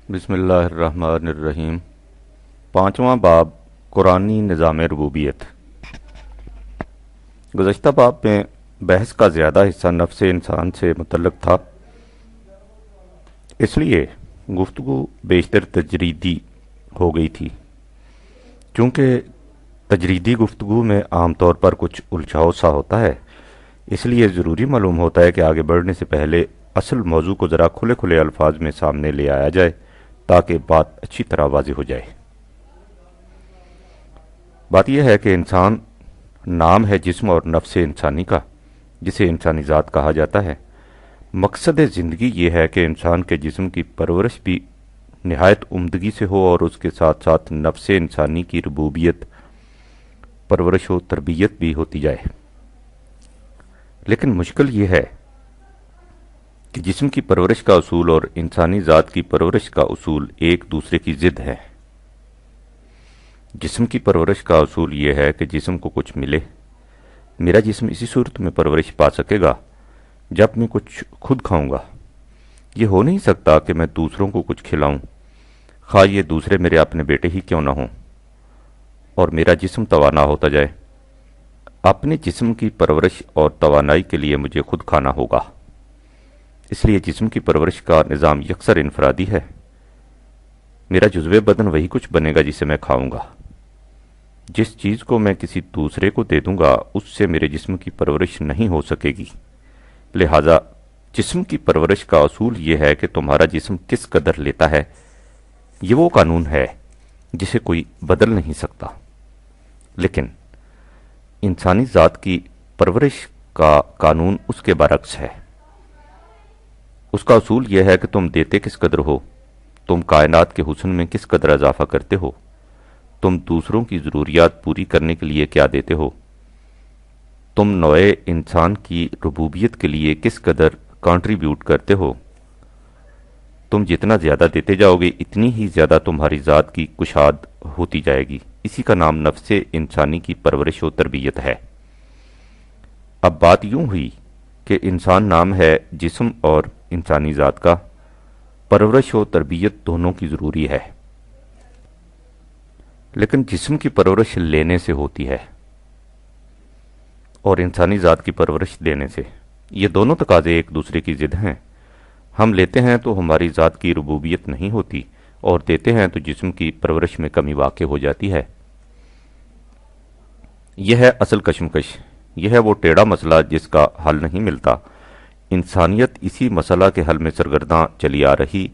بسم اللہ الرحمن الرحیم۔ پانچواں باب قرآنی نظام ربوبیت۔ گزشتہ باب میں بحث کا زیادہ حصہ نفس انسان سے متعلق تھا، اس لیے گفتگو بیشتر تجریدی ہو گئی تھی۔ چونکہ تجریدی گفتگو میں عام طور پر کچھ الجھاؤ سا ہوتا ہے، اس لیے ضروری معلوم ہوتا ہے کہ آگے بڑھنے سے پہلے اصل موضوع کو ذرا کھلے کھلے الفاظ میں سامنے لے آیا جائے تاکہ بات اچھی طرح واضح ہو جائے۔ بات یہ ہے کہ انسان نام ہے جسم اور نفس انسانی کا، جسے انسانی ذات کہا جاتا ہے۔ مقصد زندگی یہ ہے کہ انسان کے جسم کی پرورش بھی نہایت عمدگی سے ہو اور اس کے ساتھ ساتھ نفس انسانی کی ربوبیت، پرورش و تربیت بھی ہوتی جائے۔ لیکن مشکل یہ ہے کہ جسم کی پرورش کا اصول اور انسانی ذات کی پرورش کا اصول ایک دوسرے کی ضد ہے۔ جسم کی پرورش کا اصول یہ ہے کہ جسم کو کچھ ملے۔ میرا جسم اسی صورت میں پرورش پا سکے گا جب میں کچھ خود کھاؤں گا۔ یہ ہو نہیں سکتا کہ میں دوسروں کو کچھ کھلاؤں، خواہ یہ دوسرے میرے اپنے بیٹے ہی کیوں نہ ہوں، اور میرا جسم توانا ہوتا جائے۔ اپنے جسم کی پرورش اور توانائی کے لیے مجھے خود کھانا ہوگا۔ اس لیے جسم کی پرورش کا نظام یکسر انفرادی ہے۔ میرا جزو بدن وہی کچھ بنے گا جسے میں کھاؤں گا۔ جس چیز کو میں کسی دوسرے کو دے دوں گا اس سے میرے جسم کی پرورش نہیں ہو سکے گی۔ لہذا جسم کی پرورش کا اصول یہ ہے کہ تمہارا جسم کس قدر لیتا ہے، یہ وہ قانون ہے جسے کوئی بدل نہیں سکتا۔ لیکن انسانی ذات کی پرورش کا قانون اس کے برعکس ہے۔ اس کا اصول یہ ہے کہ تم دیتے کس قدر ہو، تم کائنات کے حسن میں کس قدر اضافہ کرتے ہو، تم دوسروں کی ضروریات پوری کرنے کے لیے کیا دیتے ہو، تم نوع انسان کی ربوبیت کے لیے کس قدر کنٹریبیوٹ کرتے ہو۔ تم جتنا زیادہ دیتے جاؤ گے اتنی ہی زیادہ تمہاری ذات کی کشاد ہوتی جائے گی۔ اسی کا نام نفس انسانی کی پرورش و تربیت ہے۔ اب بات یوں ہوئی کہ انسان نام ہے جسم اور انسانی ذات کا، پرورش و تربیت دونوں کی ضروری ہے، لیکن جسم کی پرورش لینے سے ہوتی ہے اور انسانی ذات کی پرورش دینے سے۔ یہ دونوں تقاضے ایک دوسرے کی ضد ہیں۔ ہم لیتے ہیں تو ہماری ذات کی ربوبیت نہیں ہوتی، اور دیتے ہیں تو جسم کی پرورش میں کمی واقع ہو جاتی ہے۔ یہ ہے اصل کشمکش، یہ ہے وہ ٹیڑھا مسئلہ جس کا حل نہیں ملتا۔ انسانیت اسی مسئلہ کے حل میں سرگرداں چلی آ رہی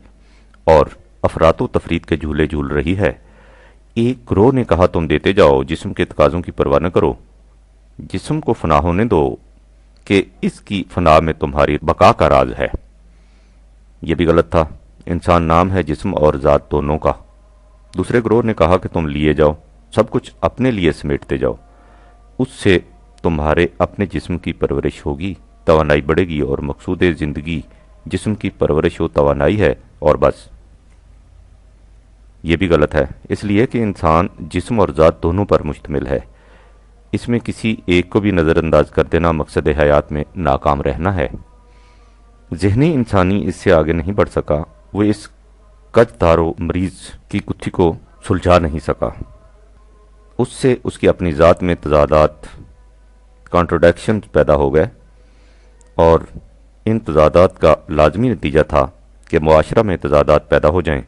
اور افراط و تفریط کے جھولے جھول رہی ہے۔ ایک گروہ نے کہا تم دیتے جاؤ، جسم کے تقاضوں کی پرواہ نہ کرو، جسم کو فنا ہونے دو کہ اس کی فنا میں تمہاری بقا کا راز ہے۔ یہ بھی غلط تھا۔ انسان نام ہے جسم اور ذات دونوں کا۔ دوسرے گروہ نے کہا کہ تم لیے جاؤ، سب کچھ اپنے لیے سمیٹتے جاؤ، اس سے تمہارے اپنے جسم کی پرورش ہوگی، توانائی بڑھے گی، اور مقصود زندگی جسم کی پرورش و توانائی ہے، اور بس۔ یہ بھی غلط ہے، اس لیے کہ انسان جسم اور ذات دونوں پر مشتمل ہے۔ اس میں کسی ایک کو بھی نظر انداز کر دینا مقصد حیات میں ناکام رہنا ہے۔ ذہنی انسانی اس سے آگے نہیں بڑھ سکا، وہ اس کج دار و مریض کی گتھی کو سلجھا نہیں سکا۔ اس سے اس کی اپنی ذات میں تضادات، کانٹروڈکشن پیدا ہو گئے، اور ان تضادات کا لازمی نتیجہ تھا کہ معاشرہ میں تضادات پیدا ہو جائیں۔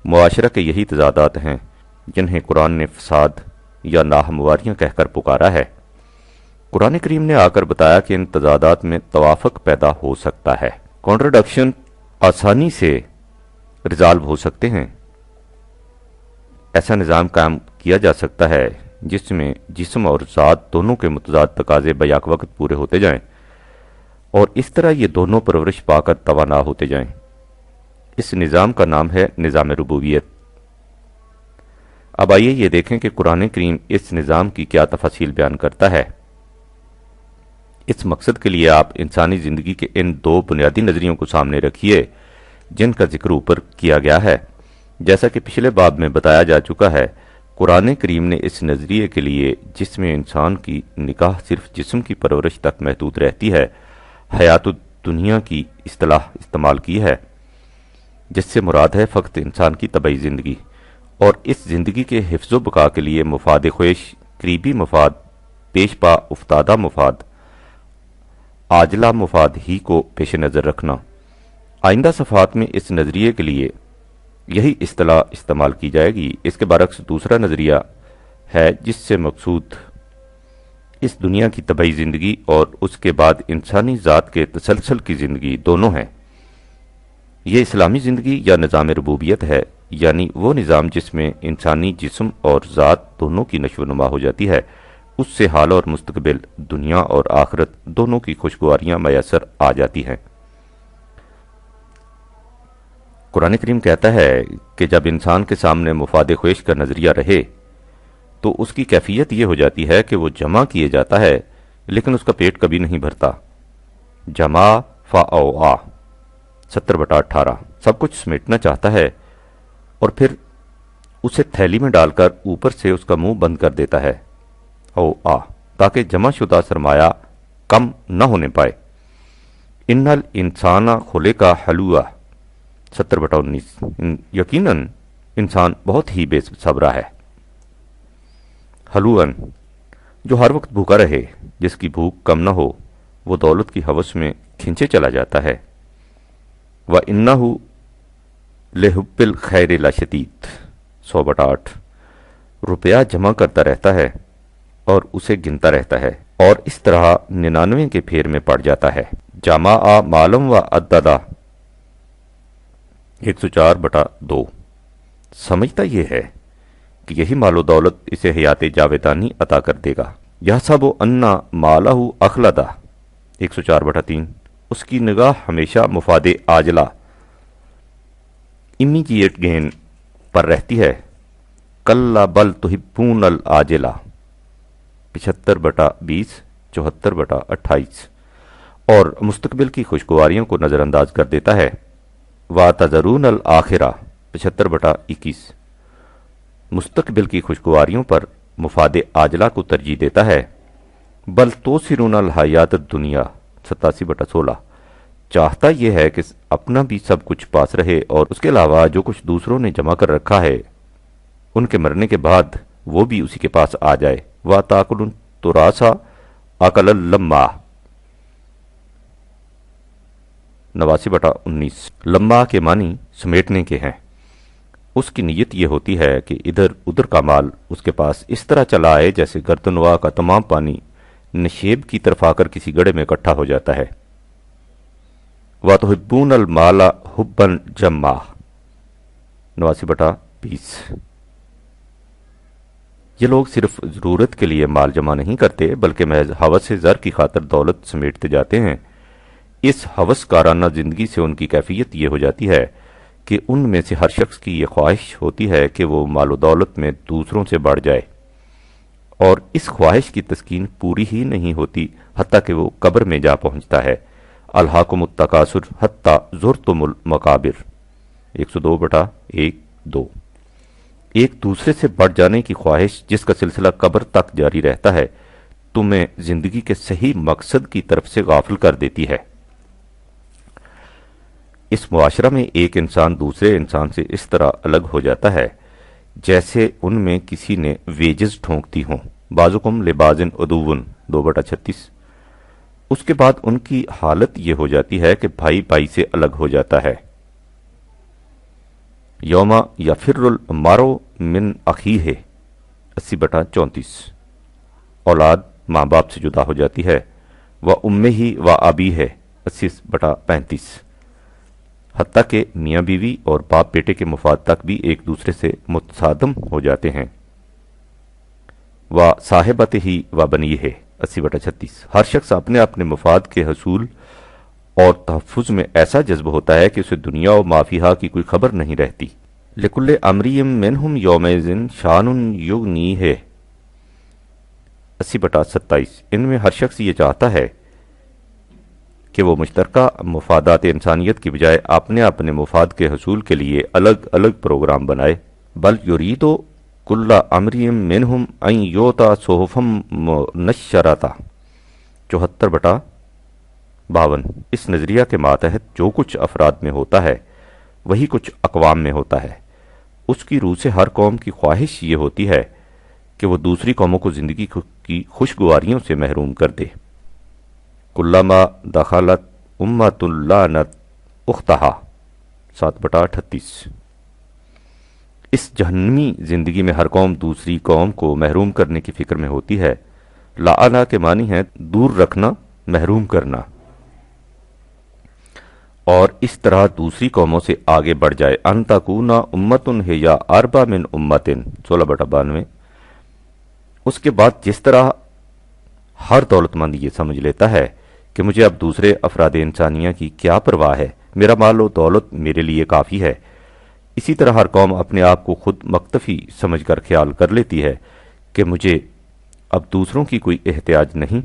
معاشرہ کے یہی تضادات ہیں جنہیں قرآن نے فساد یا ناہمواریاں کہہ کر پکارا ہے۔ قرآن کریم نے آ کر بتایا کہ ان تضادات میں توافق پیدا ہو سکتا ہے، کانٹروڈکشن آسانی سے ریزالو ہو سکتے ہیں۔ ایسا نظام قائم کیا جا سکتا ہے جس میں جسم اور ذات دونوں کے متضاد تقاضے بیک وقت پورے ہوتے جائیں، اور اس طرح یہ دونوں پرورش پا کر توانا ہوتے جائیں۔ اس نظام کا نام ہے نظام ربوبیت۔ اب آئیے یہ دیکھیں کہ قرآن کریم اس نظام کی کیا تفاصیل بیان کرتا ہے۔ اس مقصد کے لیے آپ انسانی زندگی کے ان دو بنیادی نظریوں کو سامنے رکھیے جن کا ذکر اوپر کیا گیا ہے۔ جیسا کہ پچھلے باب میں بتایا جا چکا ہے، قرآن کریم نے اس نظریے کے لیے جس میں انسان کی نگاہ صرف جسم کی پرورش تک محدود رہتی ہے، حیات الدنیا کی اصطلاح استعمال کی ہے۔ جس سے مراد ہے فقط انسان کی طبعی زندگی، اور اس زندگی کے حفظ و بقا کے لیے مفاد خواہش، قریبی مفاد، پیش پا افتادہ مفاد، عاجلہ مفاد ہی کو پیش نظر رکھنا۔ آئندہ صفحات میں اس نظریے کے لیے یہی اصطلاح استعمال کی جائے گی۔ اس کے برعکس دوسرا نظریہ ہے جس سے مقصود اس دنیا کی طبعی زندگی اور اس کے بعد انسانی ذات کے تسلسل کی زندگی دونوں ہیں۔ یہ اسلامی زندگی یا نظام ربوبیت ہے، یعنی وہ نظام جس میں انسانی جسم اور ذات دونوں کی نشو و نما ہو جاتی ہے، اس سے حال اور مستقبل، دنیا اور آخرت دونوں کی خوشگواریاں میسر آ جاتی ہیں۔ قرآن کریم کہتا ہے کہ جب انسان کے سامنے مفاد خواہش کا نظریہ رہے تو اس کی کیفیت یہ ہو جاتی ہے کہ وہ جمع کیے جاتا ہے لیکن اس کا پیٹ کبھی نہیں بھرتا۔ جمع فاؤا 70/18 سب کچھ سمیٹنا چاہتا ہے اور پھر اسے تھیلی میں ڈال کر اوپر سے اس کا منہ بند کر دیتا ہے تاکہ جمع شدہ سرمایہ کم نہ ہونے پائے۔ ان الانسان خلق حلوعا 70/19 یقیناً انسان بہت ہی بے صبرا ہے۔ حلوعن جو ہر وقت بھوکا رہے، جس کی بھوک کم نہ ہو، وہ دولت کی ہوس میں کھنچے چلا جاتا ہے۔ وَإِنَّهُ لِحُبِّ الْخَيْرِ لَشَدِيدٌ 100/8 روپیہ جمع کرتا رہتا ہے اور اسے گنتا رہتا ہے اور اس طرح 99 کے پھیر میں پڑ جاتا ہے۔ جمع مالم و عددہ 104/2 سمجھتا یہ ہے کہ یہی مال و دولت اسے حیات جاویدانی عطا کر دے گا۔ یحسب ان مالہ اخلدہ 104/3 اس کی نگاہ ہمیشہ مفاد عاجلہ امیجیٹ گین پر رہتی ہے۔ کلا بل تحبون العاجلہ 75/20 74/28 اور مستقبل کی خوشگواریوں کو نظر انداز کر دیتا ہے۔ وَتَذَرُونَ الْآخِرَةَ 75/21 مستقبل کی خوشگواریوں پر مفاد عاجلہ کو ترجیح دیتا ہے۔ بل توثرون الحیات الدنیا 87/16 چاہتا یہ ہے کہ اپنا بھی سب کچھ پاس رہے اور اس کے علاوہ جو کچھ دوسروں نے جمع کر رکھا ہے ان کے مرنے کے بعد وہ بھی اسی کے پاس آ جائے۔ وَتَأْكُلُونَ التُّرَاثَ أَكْلًا لَمًّا 89/19 لمّا کے معنی سمیٹنے کے ہیں۔ اس کی نیت یہ ہوتی ہے کہ ادھر ادھر کا مال اس کے پاس اس طرح چلا آئے جیسے گردنوا کا تمام پانی نشیب کی طرف آ کر کسی گڑھے میں اکٹھا ہو جاتا ہے۔ وَتُحِبُّونَ الْمَالَ حُبًّا جَمًّا 89/20 یہ لوگ صرف ضرورت کے لیے مال جمع نہیں کرتے بلکہ محض ہوس زر کی خاطر دولت سمیٹتے جاتے ہیں۔ اس ہوس کارانہ زندگی سے ان کی کیفیت یہ ہو جاتی ہے کہ ان میں سے ہر شخص کی یہ خواہش ہوتی ہے کہ وہ مال و دولت میں دوسروں سے بڑھ جائے، اور اس خواہش کی تسکین پوری ہی نہیں ہوتی حتیٰ کہ وہ قبر میں جا پہنچتا ہے۔ الہاکم التکاثر حتی زرتم المقابر 102/1-2 ایک دوسرے سے بڑھ جانے کی خواہش جس کا سلسلہ قبر تک جاری رہتا ہے تمہیں زندگی کے صحیح مقصد کی طرف سے غافل کر دیتی ہے۔ اس معاشرہ میں ایک انسان دوسرے انسان سے اس طرح الگ ہو جاتا ہے جیسے ان میں کسی نے ویجز ٹھونک دی ہوں۔ بعضکم لبعض عدو 2/36 اس کے بعد ان کی حالت یہ ہو جاتی ہے کہ بھائی بھائی سے الگ ہو جاتا ہے۔ یوم یفر المرء من اخیہ 80/34 اولاد ماں باپ سے جدا ہو جاتی ہے۔ وَأُمِّهِ وَأَبِيهِ 80/35 حتیٰ کہ میاں بیوی اور باپ بیٹے کے مفاد تک بھی ایک دوسرے سے متصادم ہو جاتے ہیں۔ وَصَاحِبَتِهِ وَبَنِيهِ 80/36 ہر شخص اپنے اپنے مفاد کے حصول اور تحفظ میں ایسا جذب ہوتا ہے کہ اسے دنیا و ما فیہا کی کوئی خبر نہیں رہتی۔ لِكُلِّ أَمْرٍ مِّنْهُمْ يَوْمَئِذٍ شَأْنٌ يُغْنِيهِ 80/27 ان میں ہر شخص یہ چاہتا ہے کہ وہ مشترکہ مفادات انسانیت کی بجائے اپنے اپنے مفاد کے حصول کے لیے الگ الگ پروگرام بنائے۔ بل یرید کل امر منہم ان یؤتی صحفا منشرۃ 74/52 اس نظریہ کے ماتحت جو کچھ افراد میں ہوتا ہے وہی کچھ اقوام میں ہوتا ہے۔ اس کی روح سے ہر قوم کی خواہش یہ ہوتی ہے کہ وہ دوسری قوموں کو زندگی کی خوشگواریوں سے محروم کر دے۔ کلما دخلت امت لعنت اختہا 7/38۔ اس جہنمی زندگی میں ہر قوم دوسری قوم کو محروم کرنے کی فکر میں ہوتی ہے۔ لعنا کے معنی ہے دور رکھنا، محروم کرنا، اور اس طرح دوسری قوموں سے آگے بڑھ جائے۔ ان تکونا امتن ہے یا اربع من امتن 16/92۔ اس کے بعد جس طرح ہر دولت مند یہ سمجھ لیتا ہے کہ مجھے اب دوسرے افراد انسانیہ کی کیا پرواہ ہے، میرا مال و دولت میرے لیے کافی ہے، اسی طرح ہر قوم اپنے آپ کو خود مکتفی سمجھ کر خیال کر لیتی ہے کہ مجھے اب دوسروں کی کوئی احتیاج نہیں،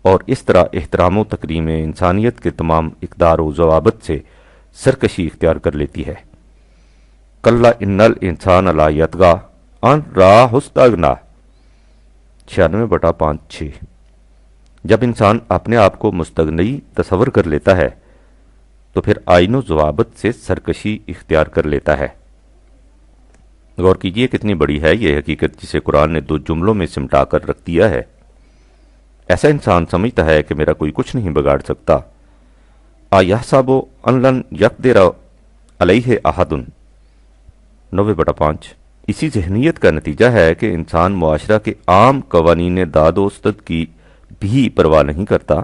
اور اس طرح احترام و تکریم انسانیت کے تمام اقدار و ضوابط سے سرکشی اختیار کر لیتی ہے۔ کلا ان الانسان لا یطغی ان رآہ استغنی 96/5-6۔ جب انسان اپنے آپ کو مستغنی تصور کر لیتا ہے تو پھر آئین و ضوابط سے سرکشی اختیار کر لیتا ہے۔ غور کیجئے کتنی بڑی ہے یہ حقیقت جسے قرآن نے 2 جملوں میں سمٹا کر رکھ دیا ہے۔ ایسا انسان سمجھتا ہے کہ میرا کوئی کچھ نہیں بگاڑ سکتا۔ ایحسب ان لن یقدر علیہ احد 90/5۔ اسی ذہنیت کا نتیجہ ہے کہ انسان معاشرہ کے عام قوانین داد و ستد کی بھی پرواہ نہیں کرتا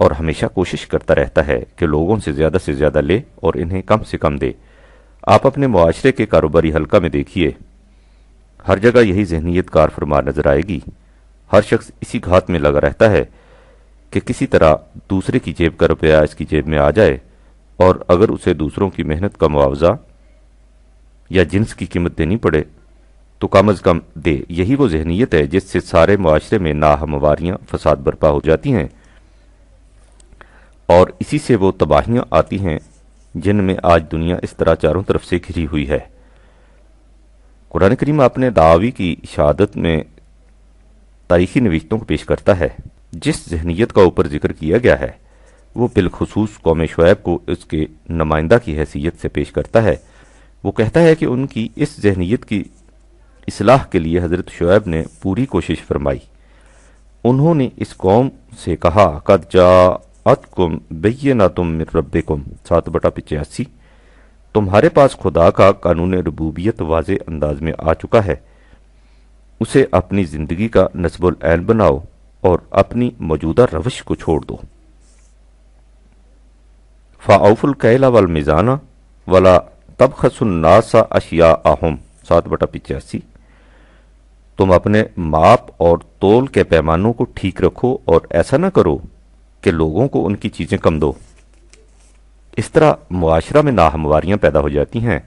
اور ہمیشہ کوشش کرتا رہتا ہے کہ لوگوں سے زیادہ لے اور انہیں کم سے کم دے۔ آپ اپنے معاشرے کے کاروباری حلقہ میں دیکھیے، ہر جگہ یہی ذہنیت کار فرما نظر آئے گی۔ ہر شخص اسی گھات میں لگا رہتا ہے کہ کسی طرح دوسرے کی جیب کا روپیہ اس کی جیب میں آ جائے، اور اگر اسے دوسروں کی محنت کا معاوضہ یا جنس کی قیمت دینی پڑے تو کم از کم دے۔ یہی وہ ذہنیت ہے جس سے سارے معاشرے میں ناہمواریاں، فساد برپا ہو جاتی ہیں، اور اسی سے وہ تباہیاں آتی ہیں جن میں آج دنیا اس طرح چاروں طرف سے گھری ہوئی ہے۔ قرآن کریم اپنے دعوی کی شہادت میں تاریخی نوشتوں کو پیش کرتا ہے۔ جس ذہنیت کا اوپر ذکر کیا گیا ہے وہ بالخصوص قوم شعیب کو اس کے نمائندہ کی حیثیت سے پیش کرتا ہے۔ وہ کہتا ہے کہ ان کی اس ذہنیت کی اصلاح کے لیے حضرت شعیب نے پوری کوشش فرمائی۔ انہوں نے اس قوم سے کہا قد جاءتکم بینۃ من ربکم 7/85۔ تمہارے پاس خدا کا قانون ربوبیت واضح انداز میں آ چکا ہے، اسے اپنی زندگی کا نصب العین بناؤ اور اپنی موجودہ روش کو چھوڑ دو۔ فَأَوْفُوا الْكَيْلَ وَالْمِيزَانَ وَلَا تَبْخَسُوا النَّاسَ أَشْيَاءَهُمْ 7/85۔ تم اپنے ماپ اور تول کے پیمانوں کو ٹھیک رکھو اور ایسا نہ کرو کہ لوگوں کو ان کی چیزیں کم دو۔ اس طرح معاشرہ میں ناہمواریاں پیدا ہو جاتی ہیں۔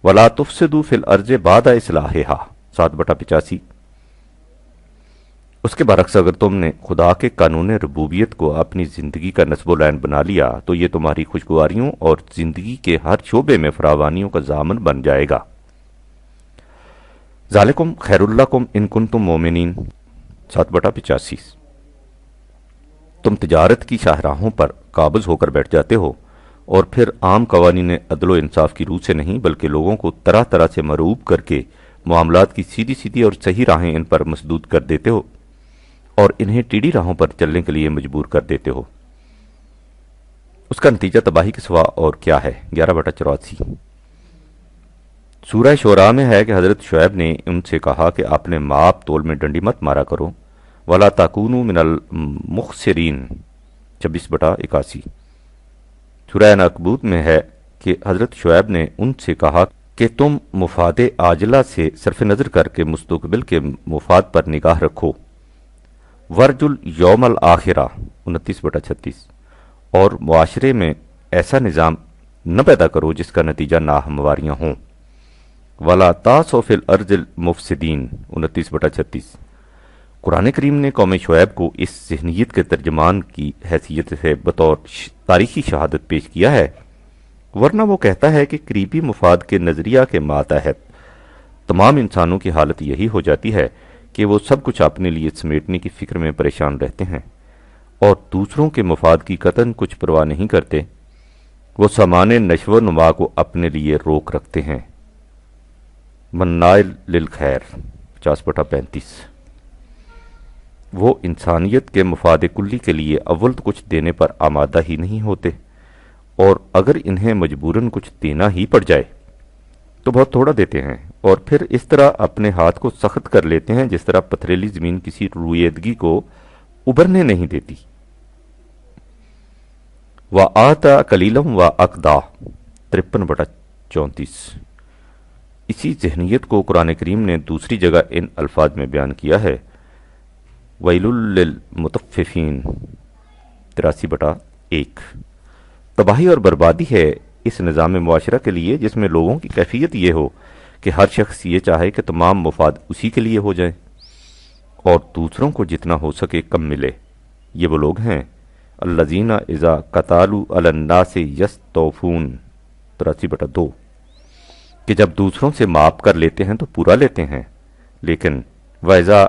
وَلَا تُفْسِدُوا فِي الْأَرْضِ بَعْدَ إِصْلَاحِهَا 7/85۔ اس کے برعکس اگر تم نے خدا کے قانون ربوبیت کو اپنی زندگی کا نصب العین بنا لیا تو یہ تمہاری خوشگواریوں اور زندگی کے ہر شعبے میں فراوانیوں کا ضامن بن جائے گا۔ ذالکم خیر لکم ان کنتم مومنین 7/85۔ تم تجارت کی شاہراہوں پر قابض ہو کر بیٹھ جاتے ہو اور پھر عام قوانین عدل و انصاف کی روح سے نہیں بلکہ لوگوں کو طرح طرح سے مرعوب کر کے معاملات کی سیدھی اور صحیح راہیں ان پر مسدود کر دیتے ہو اور انہیں ٹیڑھی راہوں پر چلنے کے لیے مجبور کر دیتے ہو۔ اس کا نتیجہ تباہی کے سوا اور کیا ہے؟ 11/84۔ سورہ شعراء میں ہے کہ حضرت شعیب نے ان سے کہا کہ اپنے ماپ تول میں ڈنڈی مت مارا کرو، وَلَا تَكُونُوا مِنَ الْمُخْسِرِينَ 26/81۔ سورہ عنکبوت میں ہے کہ حضرت شعیب نے ان سے کہا کہ تم مفاد عاجلہ سے صرف نظر کر کے مستقبل کے مفاد پر نگاہ رکھو۔ ورج الیوم الآخرہ 29/36۔ اور معاشرے میں ایسا نظام نہ پیدا کرو جس کا نتیجہ ناہمواریاں ہوں۔ وَلَا تَعْثَوْا فِي الْأَرْضِ الْمُفْسِدِينَ 29/36۔ قرآن کریم نے قوم شعیب کو اس ذہنیت کے ترجمان کی حیثیت سے بطور تاریخی شہادت پیش کیا ہے، ورنہ وہ کہتا ہے کہ قریبی مفاد کے نظریہ کے ماتحت تمام انسانوں کی حالت یہی ہو جاتی ہے کہ وہ سب کچھ اپنے لیے سمیٹنے کی فکر میں پریشان رہتے ہیں اور دوسروں کے مفاد کی قطعاً کچھ پرواہ نہیں کرتے۔ وہ سامان نشو و نما کو اپنے لیے روک رکھتے ہیں۔ منائل للخیر 50/35۔ وہ انسانیت کے مفاد کلی کے لیے اول تو کچھ دینے پر آمادہ ہی نہیں ہوتے، اور اگر انہیں مجبوراً کچھ دینا ہی پڑ جائے تو بہت تھوڑا دیتے ہیں، اور پھر اس طرح اپنے ہاتھ کو سخت کر لیتے ہیں جس طرح پتھریلی زمین کسی رویدگی کو ابھرنے نہیں دیتی۔ وَآتَى قَلِيلًا وَأَقْدَى 53/34۔ اسی ذہنیت کو قرآن کریم نے دوسری جگہ ان الفاظ میں بیان کیا ہے، وَيْلٌ لِّلْمُطَفِّفِينَ 83/1۔ تباہی اور بربادی ہے اس نظام معاشرہ کے لیے جس میں لوگوں کی کیفیت یہ ہو کہ ہر شخص یہ چاہے کہ تمام مفاد اسی کے لیے ہو جائیں اور دوسروں کو جتنا ہو سکے کم ملے۔ یہ وہ لوگ ہیں الذین اذا قتالوا علی الناس یستوفون 83/2، کہ جب دوسروں سے ماپ کر لیتے ہیں تو پورا لیتے ہیں، لیکن وَإِذَا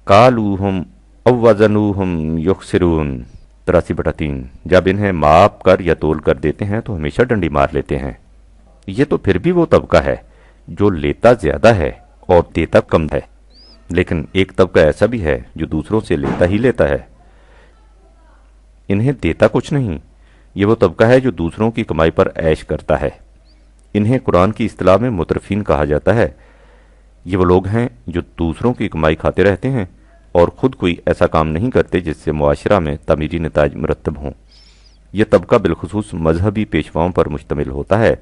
قَالُوهُمْ أَوْ وَزَنُوهُمْ يُخْسِرُونَ 83/3، جب انہیں ماپ کر یا تول کر دیتے ہیں تو ہمیشہ ڈنڈی مار لیتے ہیں۔ یہ تو پھر بھی وہ طبقہ ہے جو لیتا زیادہ ہے اور دیتا کم ہے، لیکن ایک طبقہ ایسا بھی ہے جو دوسروں سے لیتا ہی لیتا ہے، انہیں دیتا کچھ نہیں۔ یہ وہ طبقہ ہے جو دوسروں کی کمائی پر عیش کرتا ہے، انہیں قرآن کی اصطلاح میں مترفین کہا جاتا ہے۔ یہ وہ لوگ ہیں جو دوسروں کی کمائی کھاتے رہتے ہیں اور خود کوئی ایسا کام نہیں کرتے جس سے معاشرہ میں تعمیری نتائج مرتب ہوں۔ یہ طبقہ بالخصوص مذہبی پیشواؤں پر مشتمل ہوتا ہے،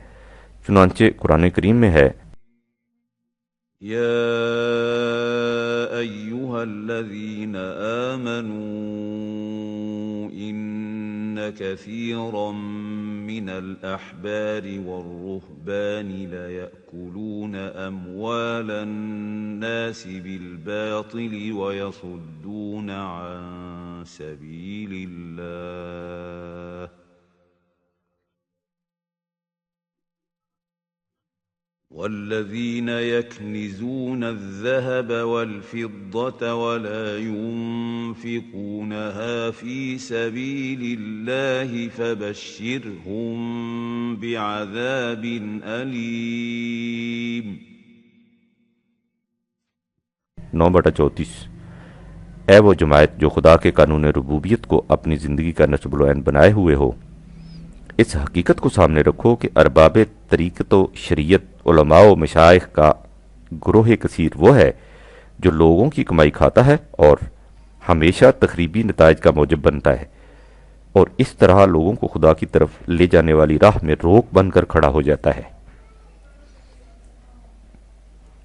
چنانچہ قرآن کریم میں ہے، يا أيها الذين آمنوا إن كثيرا من الأحبار والرهبان ليأكلون أموال الناس بالباطل ويصدون عن سبيل الله والذين يكنزون الذهب والفضة ولا ينفقونها في سبيل الله فبشرهم بعذاب أليم 9/34۔ اے وہ جماعت جو خدا کے قانون ربوبیت کو اپنی زندگی کا نصب العین بنائے ہوئے ہو، اس حقیقت کو سامنے رکھو کہ ارباب طریقت و شریعت، علماء و مشائخ کا گروہ کثیر وہ ہے جو لوگوں کی کمائی کھاتا ہے اور ہمیشہ تخریبی نتائج کا موجب بنتا ہے، اور اس طرح لوگوں کو خدا کی طرف لے جانے والی راہ میں روک بن کر کھڑا ہو جاتا ہے۔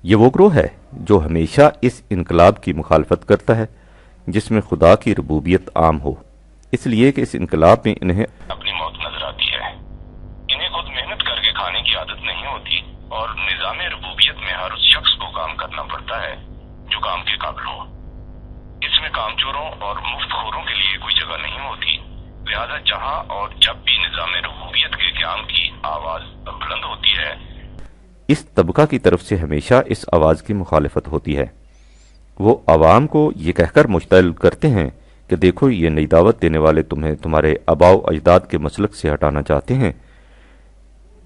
یہ وہ گروہ ہے جو ہمیشہ اس انقلاب کی مخالفت کرتا ہے جس میں خدا کی ربوبیت عام ہو، اس لیے کہ اس انقلاب میں انہیں اپنی موت نظر آتی ہے، انہیں خود محنت کر کے کھانے کی عادت نہیں ہوتی، اور نظام ربوبیت میں ہر اس شخص کو کام کرنا پڑتا ہے جو کام کے قابل ہو۔ اس میں کام چوروں اور مفت خوروں کے لیے کوئی جگہ نہیں ہوتی، لہذا جہاں اور جب بھی نظام ربوبیت کے قیام کی آواز بلند ہوتی ہے، اس طبقہ کی طرف سے ہمیشہ اس آواز کی مخالفت ہوتی ہے۔ وہ عوام کو یہ کہہ کر مشتعل کرتے ہیں کہ دیکھو یہ نئی دعوت دینے والے تمہیں تمہارے آباء و اجداد کے مسلک سے ہٹانا چاہتے ہیں۔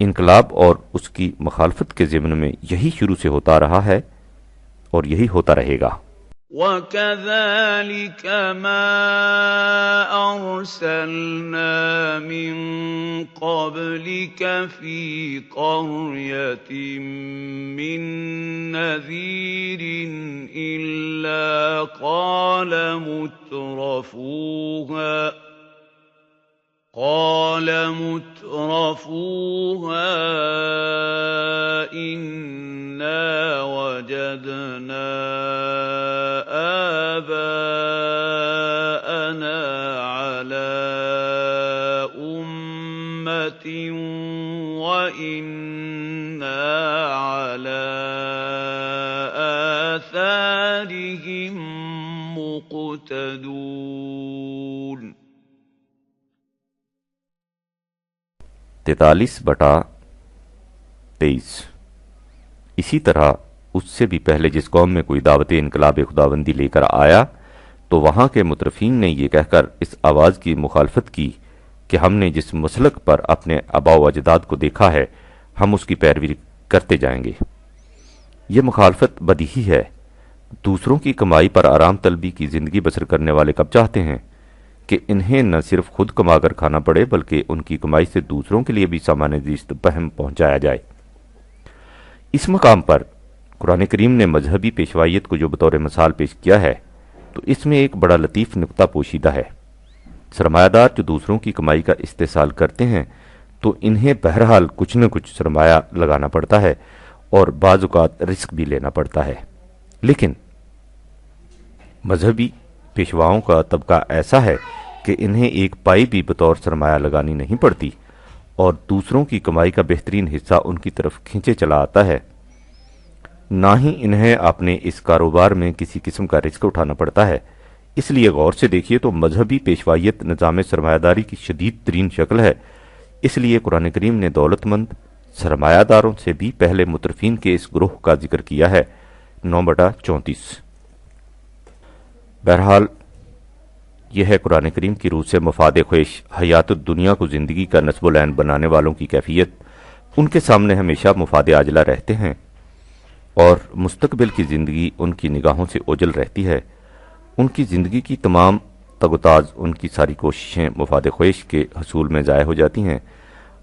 انقلاب اور اس کی مخالفت کے ضمن میں یہی شروع سے ہوتا رہا ہے اور یہی ہوتا رہے گا۔ وَكَذَلِكَ مَا أَرْسَلْنَا مِن قَبْلِكَ فِي قَرْيَةٍ مِّن نَّذِيرٍ إِلَّا قَالَ مُتْرَفُوهَا إِنَّا وَجَدْنَا آبَاءَنَا عَلَىٰ أُمَّةٍ وَإِنَّا عَلَىٰ آثَارِهِم مُقْتَدُونَ 43/23۔ اسی طرح اس سے بھی پہلے جس قوم میں کوئی دعوت انقلاب خداوندی لے کر آیا تو وہاں کے مترفین نے یہ کہہ کر اس آواز کی مخالفت کی کہ ہم نے جس مسلک پر اپنے آباء و اجداد کو دیکھا ہے ہم اس کی پیروی کرتے جائیں گے۔ یہ مخالفت بدیہی ہے۔ دوسروں کی کمائی پر آرام طلبی کی زندگی بسر کرنے والے کب چاہتے ہیں کہ انہیں نہ صرف خود کما کر کھانا پڑے بلکہ ان کی کمائی سے دوسروں کے لیے بھی سامان زیست بہم پہنچایا جائے۔ اس مقام پر قرآن کریم نے مذہبی پیشوائیت کو جو بطور مثال پیش کیا ہے تو اس میں ایک بڑا لطیف نکتہ پوشیدہ ہے۔ سرمایہ دار جو دوسروں کی کمائی کا استحصال کرتے ہیں تو انہیں بہرحال کچھ نہ کچھ سرمایہ لگانا پڑتا ہے اور بعض اوقات رسک بھی لینا پڑتا ہے، لیکن مذہبی پیشواؤں کا طبقہ ایسا ہے کہ انہیں ایک پائی بھی بطور سرمایہ لگانی نہیں پڑتی اور دوسروں کی کمائی کا بہترین حصہ ان کی طرف کھینچے چلا آتا ہے، نہ ہی انہیں اپنے اس کاروبار میں کسی قسم کا رسک اٹھانا پڑتا ہے۔ اس لیے غور سے دیکھیے تو مذہبی پیشوائیت نظام سرمایہ داری کی شدید ترین شکل ہے۔ اس لیے قرآن کریم نے دولت مند سرمایہ داروں سے بھی پہلے مترفین کے اس گروہ کا ذکر کیا ہے، 9/34۔ بہرحال یہ ہے قرآن کریم کی روح سے مفاد خواہش حیات الدنیا کو زندگی کا نصب العین بنانے والوں کی کیفیت۔ ان کے سامنے ہمیشہ مفاد عاجلہ رہتے ہیں اور مستقبل کی زندگی ان کی نگاہوں سے اوجل رہتی ہے۔ ان کی زندگی کی تمام تگ و تاز، ان کی ساری کوششیں مفاد خواہش کے حصول میں ضائع ہو جاتی ہیں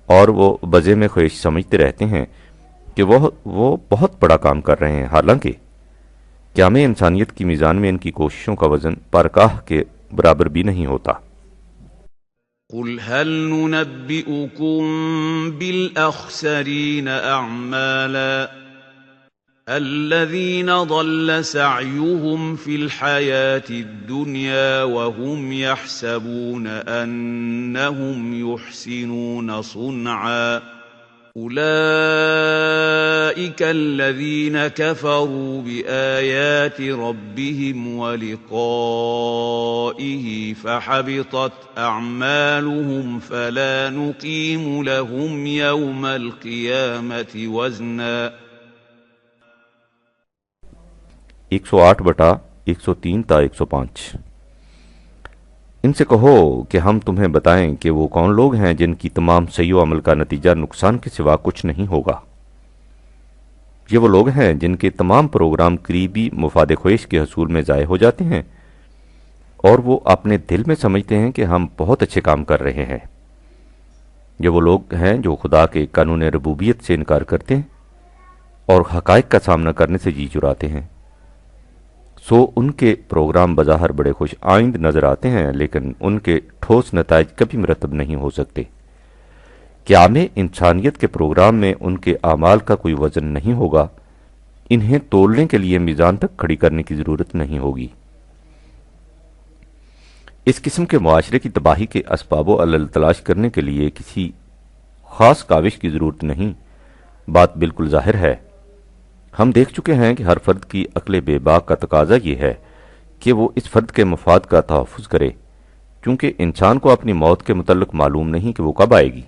اور وہ بزے میں خواہش سمجھتے رہتے ہیں کہ وہ بہت بڑا کام کر رہے ہیں، حالانکہ قیام انسانیت کی میزان میں ان کی کوششوں کا وزن پرکاہ کے برابر بھی نہیں ہوتا۔ قل هل ننبئكم بالأخسرين أعمالا الذين ضل سعيهم في الحياة الدنيا وهم يحسبون أنهم يحسنون صنعا أولئك الذين كفروا بآيات ربهم ولقائه فحبطت أعمالهم فلا نقيم لهم يوم القيامة وزنا 108/103-105۔ ان سے کہو کہ ہم تمہیں بتائیں کہ وہ کون لوگ ہیں جن کی تمام سعی و عمل کا نتیجہ نقصان کے سوا کچھ نہیں ہوگا۔ یہ وہ لوگ ہیں جن کے تمام پروگرام قریبی مفاد خواہش کے حصول میں ضائع ہو جاتے ہیں اور وہ اپنے دل میں سمجھتے ہیں کہ ہم بہت اچھے کام کر رہے ہیں۔ یہ وہ لوگ ہیں جو خدا کے قانون ربوبیت سے انکار کرتے ہیں اور حقائق کا سامنا کرنے سے جی چراتے ہیں۔ سو ان کے پروگرام بظاہر بڑے خوش آئند نظر آتے ہیں لیکن ان کے ٹھوس نتائج کبھی مرتب نہیں ہو سکتے۔ قیام انسانیت کے پروگرام میں ان کے اعمال کا کوئی وزن نہیں ہوگا، انہیں تولنے کے لیے میزان تک کھڑی کرنے کی ضرورت نہیں ہوگی۔ اس قسم کے معاشرے کی تباہی کے اسباب و علل تلاش کرنے کے لیے کسی خاص کاوش کی ضرورت نہیں، بات بالکل ظاہر ہے۔ ہم دیکھ چکے ہیں کہ ہر فرد کی عقل بے باک کا تقاضا یہ ہے کہ وہ اس فرد کے مفاد کا تحفظ کرے، کیونکہ انسان کو اپنی موت کے متعلق معلوم نہیں کہ وہ کب آئے گی،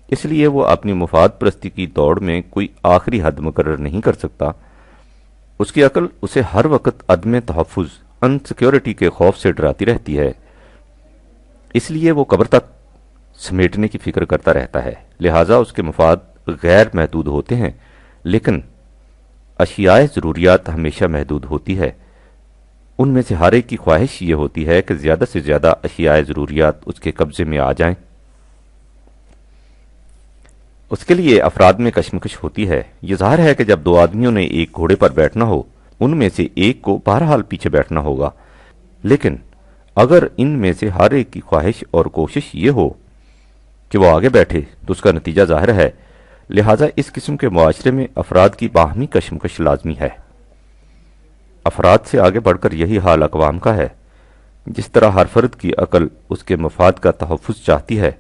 اس لیے وہ اپنی مفاد پرستی کی دوڑ میں کوئی آخری حد مقرر نہیں کر سکتا۔ اس کی عقل اسے ہر وقت عدم تحفظ، انسیکیورٹی کے خوف سے ڈراتی رہتی ہے، اس لیے وہ قبر تک سمیٹنے کی فکر کرتا رہتا ہے۔ لہٰذا اس کے مفاد غیر محدود ہوتے ہیں، لیکن اشیاء ضروریات ہمیشہ محدود ہوتی ہے۔ ان میں سے ہر ایک کی خواہش یہ ہوتی ہے کہ زیادہ سے زیادہ اشیاء ضروریات اس کے قبضے میں آ جائیں۔ اس کے لیے افراد میں کشمکش ہوتی ہے۔ یہ ظاہر ہے کہ جب دو آدمیوں نے ایک گھوڑے پر بیٹھنا ہو، ان میں سے ایک کو بہرحال پیچھے بیٹھنا ہوگا، لیکن اگر ان میں سے ہر ایک کی خواہش اور کوشش یہ ہو کہ وہ آگے بیٹھے تو اس کا نتیجہ ظاہر ہے۔ لہٰذا اس قسم کے معاشرے میں افراد کی باہمی کشمکش لازمی ہے۔ افراد سے آگے بڑھ کر یہی حال اقوام کا ہے۔ جس طرح ہر فرد کی عقل اس کے مفاد کا تحفظ چاہتی ہے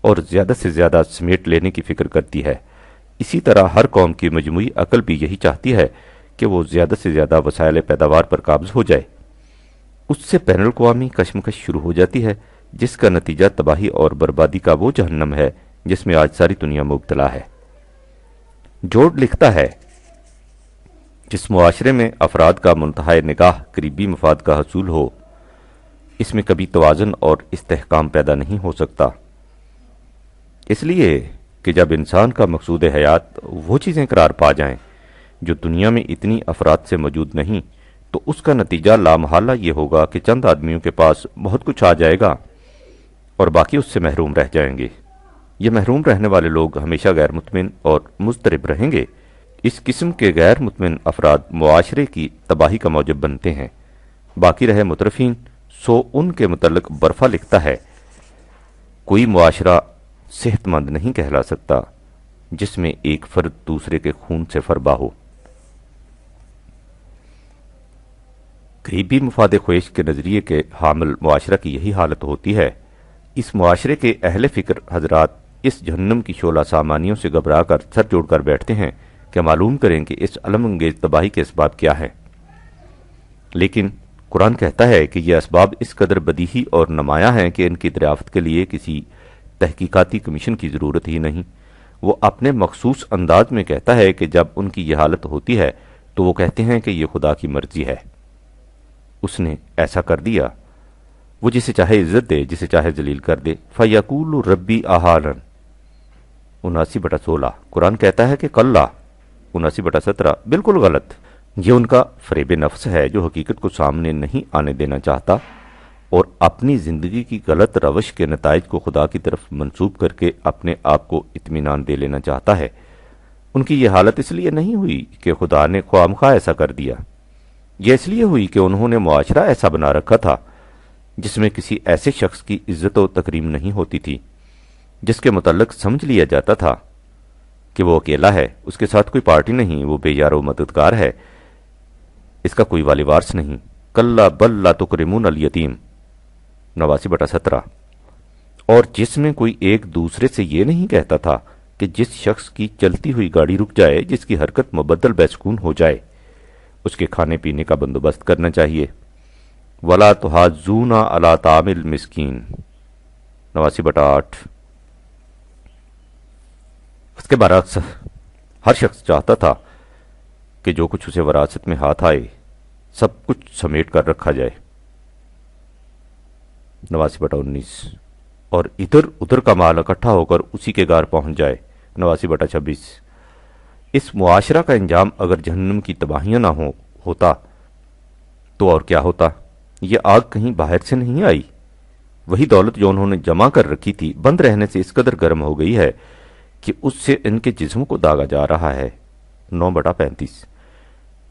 اور زیادہ سے زیادہ سمیٹ لینے کی فکر کرتی ہے، اسی طرح ہر قوم کی مجموعی عقل بھی یہی چاہتی ہے کہ وہ زیادہ سے زیادہ وسائل پیداوار پر قابض ہو جائے۔ اس سے بین الاقوامی کشمکش شروع ہو جاتی ہے، جس کا نتیجہ تباہی اور بربادی کا وہ جہنم ہے جس میں آج ساری دنیا مبتلا ہے۔ جورڈ لکھتا ہے، جس معاشرے میں افراد کا منتہا نگاہ قریبی مفاد کا حصول ہو، اس میں کبھی توازن اور استحکام پیدا نہیں ہو سکتا۔ اس لیے کہ جب انسان کا مقصود حیات وہ چیزیں قرار پا جائیں جو دنیا میں اتنی افراد سے موجود نہیں، تو اس کا نتیجہ لامحالہ یہ ہوگا کہ چند آدمیوں کے پاس بہت کچھ آ جائے گا اور باقی اس سے محروم رہ جائیں گے۔ یہ محروم رہنے والے لوگ ہمیشہ غیر مطمئن اور مضطرب رہیں گے۔ اس قسم کے غیر مطمئن افراد معاشرے کی تباہی کا موجب بنتے ہیں۔ باقی رہے مترفین، سو ان کے متعلق برفا لکھتا ہے، کوئی معاشرہ صحت مند نہیں کہلا سکتا جس میں ایک فرد دوسرے کے خون سے فربا ہو۔ قریبی مفاد خواہش کے نظریے کے حامل معاشرہ کی یہی حالت ہوتی ہے۔ اس معاشرے کے اہل فکر حضرات اس جہنم کی شعلہ سامانیوں سے گھبرا کر سر جوڑ کر بیٹھتے ہیں کہ معلوم کریں کہ اس علم انگیز تباہی کے اسباب کیا ہیں، لیکن قرآن کہتا ہے کہ یہ اسباب اس قدر بدیہی اور نمایاں ہیں کہ ان کی دریافت کے لیے کسی تحقیقاتی کمیشن کی ضرورت ہی نہیں۔ وہ اپنے مخصوص انداز میں کہتا ہے کہ جب ان کی یہ حالت ہوتی ہے تو وہ کہتے ہیں کہ یہ خدا کی مرضی ہے، اس نے ایسا کر دیا۔ وہ جسے چاہے عزت دے، جسے چاہے ذلیل کر دے۔ فَيَقُولُ رَبِّي أَهَانَنِ 79/16۔ قرآن کہتا ہے کہ کلا 79/17 بالکل غلط۔ یہ ان کا فریب نفس ہے جو حقیقت کو سامنے نہیں آنے دینا چاہتا اور اپنی زندگی کی غلط روش کے نتائج کو خدا کی طرف منسوب کر کے اپنے آپ کو اطمینان دے لینا چاہتا ہے۔ ان کی یہ حالت اس لیے نہیں ہوئی کہ خدا نے خواہ ایسا کر دیا، یہ اس لیے ہوئی کہ انہوں نے معاشرہ ایسا بنا رکھا تھا جس میں کسی ایسے شخص کی عزت و تکریم نہیں ہوتی تھی جس کے متعلق سمجھ لیا جاتا تھا کہ وہ اکیلا ہے، اس کے ساتھ کوئی پارٹی نہیں، وہ بے یار و مددگار ہے، اس کا کوئی والی وارث نہیں۔ کلا بل لا تکرمون الیتیم 89/17۔ اور جس میں کوئی ایک دوسرے سے یہ نہیں کہتا تھا کہ جس شخص کی چلتی ہوئی گاڑی رک جائے، جس کی حرکت مبدل بیسکون ہو جائے، اس کے کھانے پینے کا بندوبست کرنا چاہیے۔ ولا تحاضون علی طعام المسکین 89/8۔ اس کے برعکس ہر شخص چاہتا تھا کہ جو کچھ اسے وراثت میں ہاتھ آئے سب کچھ سمیٹ کر رکھا جائے 89/19۔ اور ادھر ادھر کا مال اکٹھا ہو کر اسی کے گھر پہنچ جائے 89/26۔ اس معاشرہ کا انجام اگر جہنم کی تباہیاں نہ ہوتا تو اور کیا ہوتا؟ یہ آگ کہیں باہر سے نہیں آئی، وہی دولت جو انہوں نے جمع کر رکھی تھی بند رہنے سے اس قدر گرم ہو گئی ہے کہ اس سے ان کے جسم کو داغا جا رہا ہے 9/35۔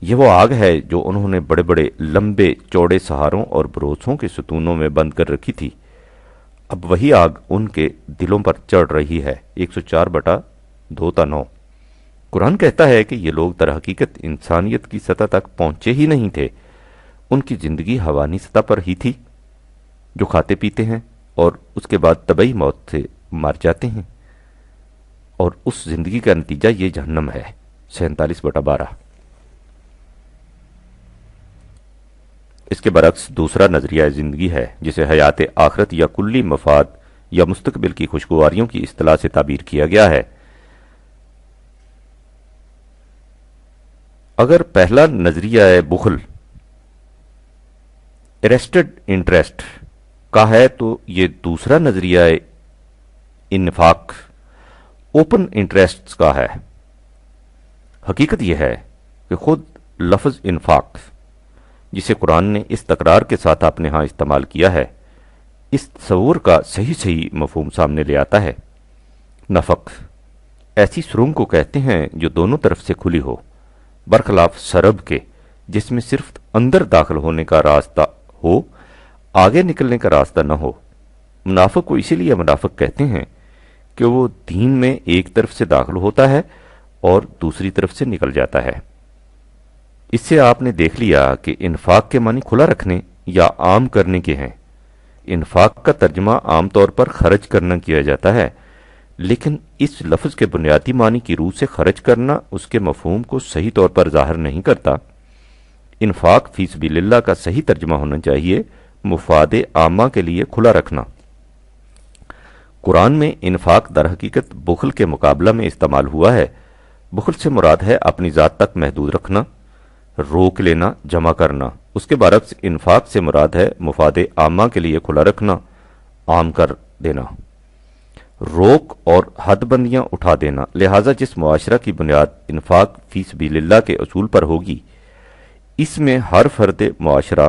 یہ وہ آگ ہے جو انہوں نے بڑے بڑے لمبے چوڑے سہاروں اور بروسوں کے ستونوں میں بند کر رکھی تھی، اب وہی آگ ان کے دلوں پر چڑھ رہی ہے 104/2-9۔ قرآن کہتا ہے کہ یہ لوگ در حقیقت انسانیت کی سطح تک پہنچے ہی نہیں تھے، ان کی زندگی حیوانی سطح پر ہی تھی، جو کھاتے پیتے ہیں اور اس کے بعد طبعی موت سے مر جاتے ہیں، اور اس زندگی کا نتیجہ یہ جہنم ہے 47/12۔ اس کے برعکس دوسرا نظریہ زندگی ہے جسے حیات آخرت یا کلی مفاد یا مستقبل کی خوشگواریوں کی اصطلاح سے تعبیر کیا گیا ہے۔ اگر پہلا نظریہ بخل ارسٹڈ انٹرسٹ کا ہے تو یہ دوسرا نظریہ انفاق اوپن انٹرسٹ کا ہے۔ حقیقت یہ ہے کہ خود لفظ انفاق جسے قرآن نے اس تکرار کے ساتھ اپنے ہاں استعمال کیا ہے، اس تصور کا صحیح مفہوم سامنے لے آتا ہے۔ نفق ایسی سرنگ کو کہتے ہیں جو دونوں طرف سے کھلی ہو، برخلاف سرب کے جس میں صرف اندر داخل ہونے کا راستہ ہو، آگے نکلنے کا راستہ نہ ہو۔ منافق کو اسی لیے منافق کہتے ہیں کہ وہ دین میں ایک طرف سے داخل ہوتا ہے اور دوسری طرف سے نکل جاتا ہے۔ اس سے آپ نے دیکھ لیا کہ انفاق کے معنی کھلا رکھنے یا عام کرنے کے ہیں۔ انفاق کا ترجمہ عام طور پر خرچ کرنا کیا جاتا ہے، لیکن اس لفظ کے بنیادی معنی کی روح سے خرچ کرنا اس کے مفہوم کو صحیح طور پر ظاہر نہیں کرتا۔ انفاق فی سبیل اللہ کا صحیح ترجمہ ہونا چاہیے مفاد عامہ کے لیے کھلا رکھنا۔ قرآن میں انفاق در حقیقت بخل کے مقابلہ میں استعمال ہوا ہے۔ بخل سے مراد ہے اپنی ذات تک محدود رکھنا، روک لینا، جمع کرنا۔ اس کے برعکس انفاق سے مراد ہے مفاد عامہ کے لیے کھلا رکھنا، عام کر دینا۔ روک اور حد بندیاں اٹھا دینا۔ لہٰذا جس معاشرہ کی بنیاد انفاق فی سبیل اللہ کے اصول پر ہوگی، اس میں ہر فرد معاشرہ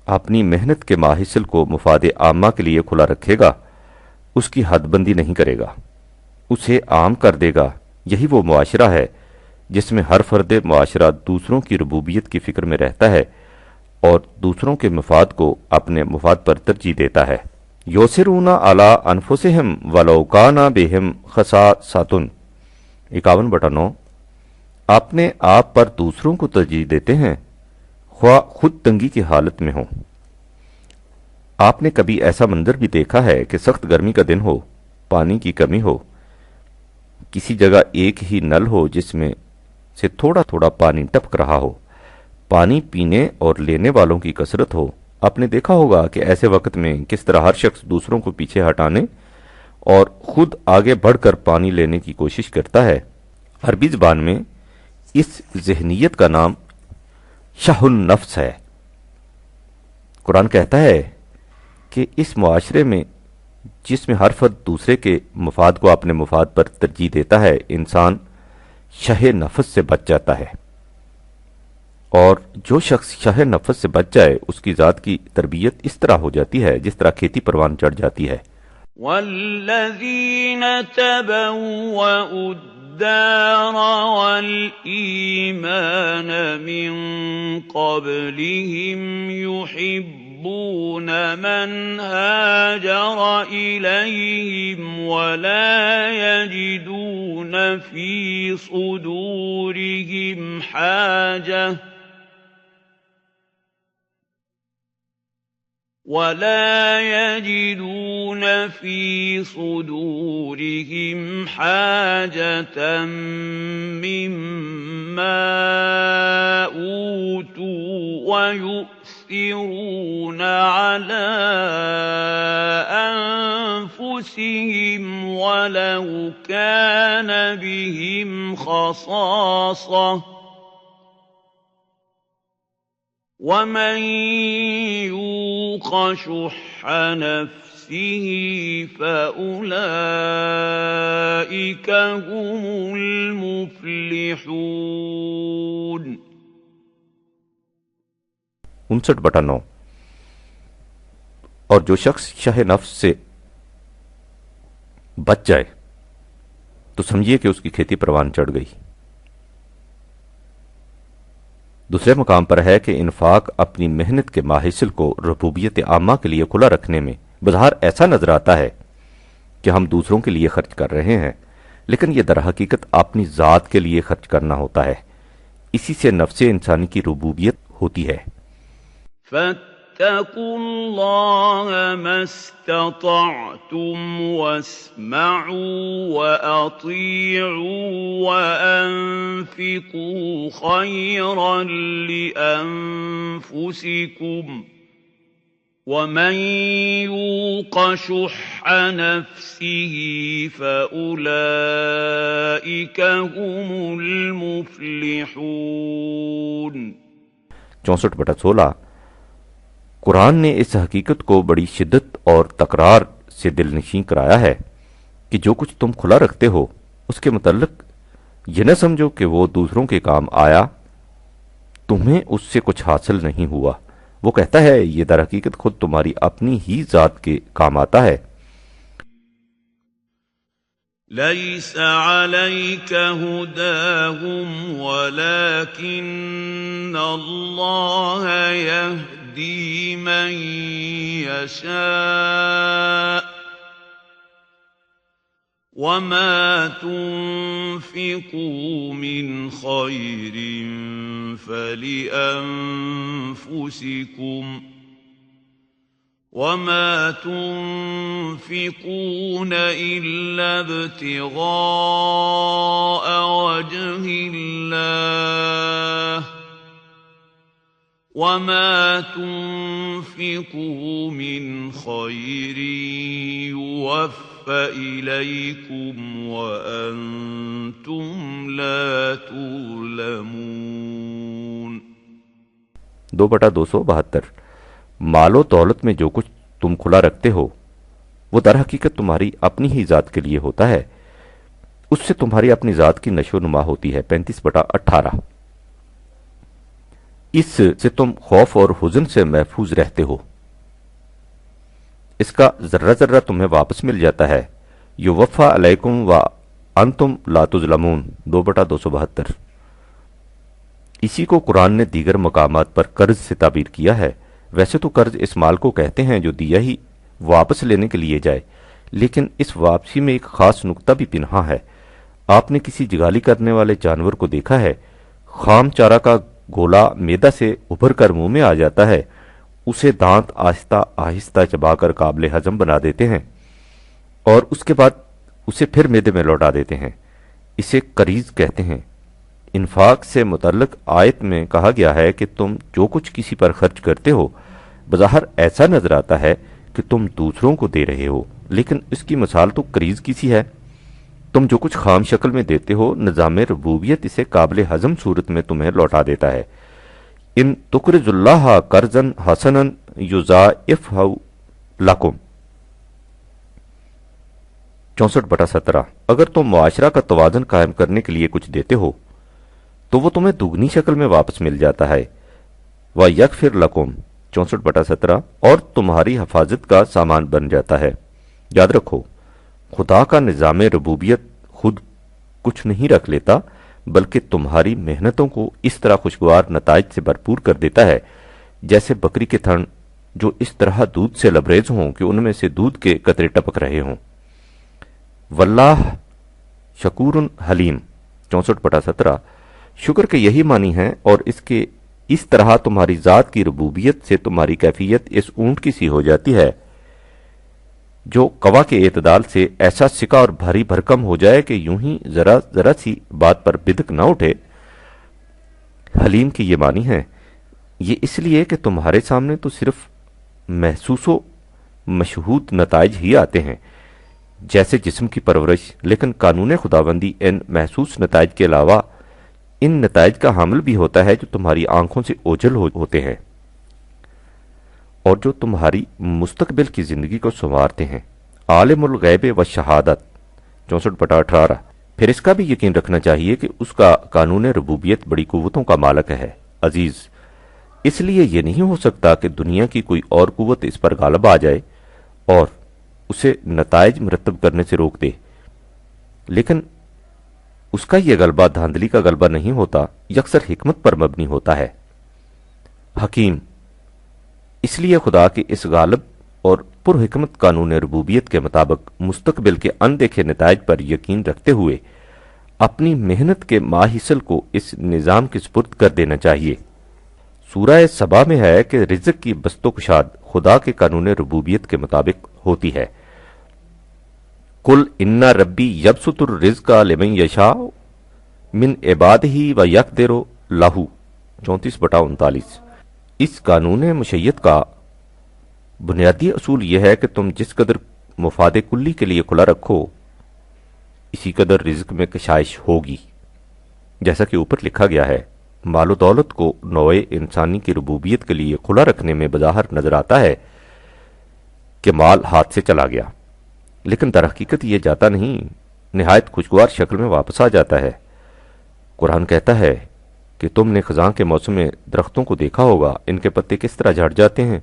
اپنی محنت کے ماحصل کو مفاد عامہ کے لیے کھلا رکھے گا، اس کی حد بندی نہیں کرے گا، اسے عام کر دے گا۔ یہی وہ معاشرہ ہے جس میں ہر فرد معاشرہ دوسروں کی ربوبیت کی فکر میں رہتا ہے اور دوسروں کے مفاد کو اپنے مفاد پر ترجیح دیتا ہے۔ یوسرون علی انفسہم ولو کان بہم خصاصۃ 51/9۔ اپنے آپ پر دوسروں کو ترجیح دیتے ہیں خواہ خود تنگی کی حالت میں ہوں۔ آپ نے کبھی ایسا منظر بھی دیکھا ہے کہ سخت گرمی کا دن ہو، پانی کی کمی ہو، کسی جگہ ایک ہی نل ہو جس میں سے تھوڑا تھوڑا پانی ٹپک رہا ہو، پانی پینے اور لینے والوں کی کثرت ہو؟ آپ نے دیکھا ہوگا کہ ایسے وقت میں کس طرح ہر شخص دوسروں کو پیچھے ہٹانے اور خود آگے بڑھ کر پانی لینے کی کوشش کرتا ہے۔ عربی زبان میں اس ذہنیت کا نام شح النفس ہے۔ قرآن کہتا ہے کہ اس معاشرے میں جس میں ہر فرد دوسرے کے مفاد کو اپنے مفاد پر ترجیح دیتا ہے، انسان شح نفس سے بچ جاتا ہے، اور جو شخص شح نفس سے بچ جائے اس کی ذات کی تربیت اس طرح ہو جاتی ہے جس طرح کھیتی پروان چڑھ جاتی ہے۔ والذین تبوؤوا الدار والایمان من قبلهم يحبون من هاجر الیہم ولا یجدون فی صدورهم حاجة مما أوتوا ويؤثرون على أنفسهم ولو كان بهم خصاصة ومن يوق شح نفسه فأولئك هم المفلحون۔ 59/9۔ اور جو شخص شح نفس سے بچ جائے تو سمجھیے کہ اس کی کھیتی پروان چڑھ گئی۔ دوسرے مقام پر ہے کہ انفاق اپنی محنت کے ماحصل کو ربوبیت عامہ کے لیے کھلا رکھنے میں بظاہر ایسا نظر آتا ہے کہ ہم دوسروں کے لیے خرچ کر رہے ہیں، لیکن یہ در حقیقت اپنی ذات کے لیے خرچ کرنا ہوتا ہے۔ اسی سے نفس انسانی کی ربوبیت ہوتی ہے۔ فاتقوا اللہ ما استطعتم واسمعوا واطیعوا وانفقوا خیرا لانفسکم ومن یوق شح نفسه فأولئک هم المفلحون۔ 64/16۔ قرآن نے اس حقیقت کو بڑی شدت اور تکرار سے دل نشین کرایا ہے کہ جو کچھ تم کھلا رکھتے ہو اس کے متعلق یہ نہ سمجھو کہ وہ دوسروں کے کام آیا، تمہیں اس سے کچھ حاصل نہیں ہوا۔ وہ کہتا ہے یہ در حقیقت خود تمہاری اپنی ہی ذات کے کام آتا ہے۔ ليس عليك هداهم ولكن الله يهدي من يشاء وما تنفقوا من خير فلأنفسكم وما تنفقون إلا ابتغاء وجه الله وما تنفقوا من خير يوفى إليكم وأنتم لا تظلمون۔ 2/272۔ مال و دولت میں جو کچھ تم کھلا رکھتے ہو وہ در حقیقت تمہاری اپنی ہی ذات کے لیے ہوتا ہے، اس سے تمہاری اپنی ذات کی نشو و نما ہوتی ہے۔ 35/18۔ اس سے تم خوف اور حزن سے محفوظ رہتے ہو، اس کا ذرہ ذرہ تمہیں واپس مل جاتا ہے۔ یوفا علیکم و انتم لا تظلمون 2/272۔ اسی کو قرآن نے دیگر مقامات پر قرض سے تعبیر کیا ہے۔ ویسے تو قرض اس مال کو کہتے ہیں جو دیا ہی واپس لینے کے لیے جائے، لیکن اس واپسی میں ایک خاص نکتہ بھی پنہا ہے۔ آپ نے کسی جگالی کرنے والے جانور کو دیکھا ہے، خام چارہ کا گولا میدا سے ابھر کر منہ میں آ جاتا ہے، اسے دانت آہستہ آہستہ چبا کر قابل ہضم بنا دیتے ہیں اور اس کے بعد اسے پھر میدے میں لوٹا دیتے ہیں، اسے قریض کہتے ہیں۔ انفاق سے متعلق آیت میں کہا گیا ہے کہ تم جو کچھ کسی پر خرچ کرتے ہو بظاہر ایسا نظر آتا ہے کہ تم دوسروں کو دے رہے ہو، لیکن اس کی مثال تو قریض کی سی ہے۔ تم جو کچھ خام شکل میں دیتے ہو، نظام ربوبیت اسے قابل ہضم صورت میں تمہیں لوٹا دیتا ہے۔ ان تقرض اللہ قرضا حسنا یضاعفہ لکم 64/17۔ اگر تم معاشرہ کا توازن قائم کرنے کے لیے کچھ دیتے ہو تو وہ تمہیں دگنی شکل میں واپس مل جاتا ہے۔ وَيَغْفِرْ لَكُمْ 64/17، اور تمہاری حفاظت کا سامان بن جاتا ہے۔ یاد رکھو، خدا کا نظام ربوبیت خود کچھ نہیں رکھ لیتا، بلکہ تمہاری محنتوں کو اس طرح خوشگوار نتائج سے بھرپور کر دیتا ہے جیسے بکری کے تھن جو اس طرح دودھ سے لبریز ہوں کہ ان میں سے دودھ کے قطرے ٹپک رہے ہوں۔ واللہ شکور حلیم 64/17۔ شکر کے یہی معنی ہیں، اور اس طرح تمہاری ذات کی ربوبیت سے تمہاری کیفیت اس اونٹ کی سی ہو جاتی ہے جو قوا کے اعتدال سے ایسا سکا اور بھاری بھرکم ہو جائے کہ یوں ہی ذرا ذرا سی بات پر بدک نہ اٹھے۔ حلیم کی یہ معنی ہے، یہ اس لیے کہ تمہارے سامنے تو صرف محسوس و مشہود نتائج ہی آتے ہیں، جیسے جسم کی پرورش، لیکن قانون خداوندی ان محسوس نتائج کے علاوہ ان نتائج کا حامل بھی ہوتا ہے جو تمہاری آنکھوں سے اوجھل ہوتے ہیں اور جو تمہاری مستقبل کی زندگی کو سنوارتے ہیں۔ عالم الغیب و شہادت 64/18۔ پھر اس کا بھی یقین رکھنا چاہیے کہ اس کا قانون ربوبیت بڑی قوتوں کا مالک ہے۔ عزیز، اس لیے یہ نہیں ہو سکتا کہ دنیا کی کوئی اور قوت اس پر غالب آ جائے اور اسے نتائج مرتب کرنے سے روک دے، لیکن اس کا یہ غلبہ دھاندلی کا غلبہ نہیں ہوتا، یکسر حکمت پر مبنی ہوتا ہے۔ حکیم، اس لیے خدا کے اس غالب اور پر حکمت قانون ربوبیت کے مطابق مستقبل کے اندیکھے نتائج پر یقین رکھتے ہوئے اپنی محنت کے ماحصل کو اس نظام کے سپرد کر دینا چاہیے۔ سورہ سبا میں ہے کہ رزق کی بست و کشاد خدا کے قانون ربوبیت کے مطابق ہوتی ہے۔ قل ان ربی یبسط الرزق لمن یشاء من عبادہ ویقدر لہ 34/39۔ اس قانون مشیت کا بنیادی اصول یہ ہے کہ تم جس قدر مفاد کلی کے لیے کھلا رکھو اسی قدر رزق میں کشائش ہوگی۔ جیسا کہ اوپر لکھا گیا ہے، مال و دولت کو نوع انسانی کی ربوبیت کے لیے کھلا رکھنے میں بظاہر نظر آتا ہے کہ مال ہاتھ سے چلا گیا، لیکن در حقیقت یہ جاتا نہیں، نہایت خوشگوار شکل میں واپس آ جاتا ہے۔ قرآن کہتا ہے کہ تم نے خزاں کے موسم میں درختوں کو دیکھا ہوگا، ان کے پتے کس طرح جھڑ جاتے ہیں۔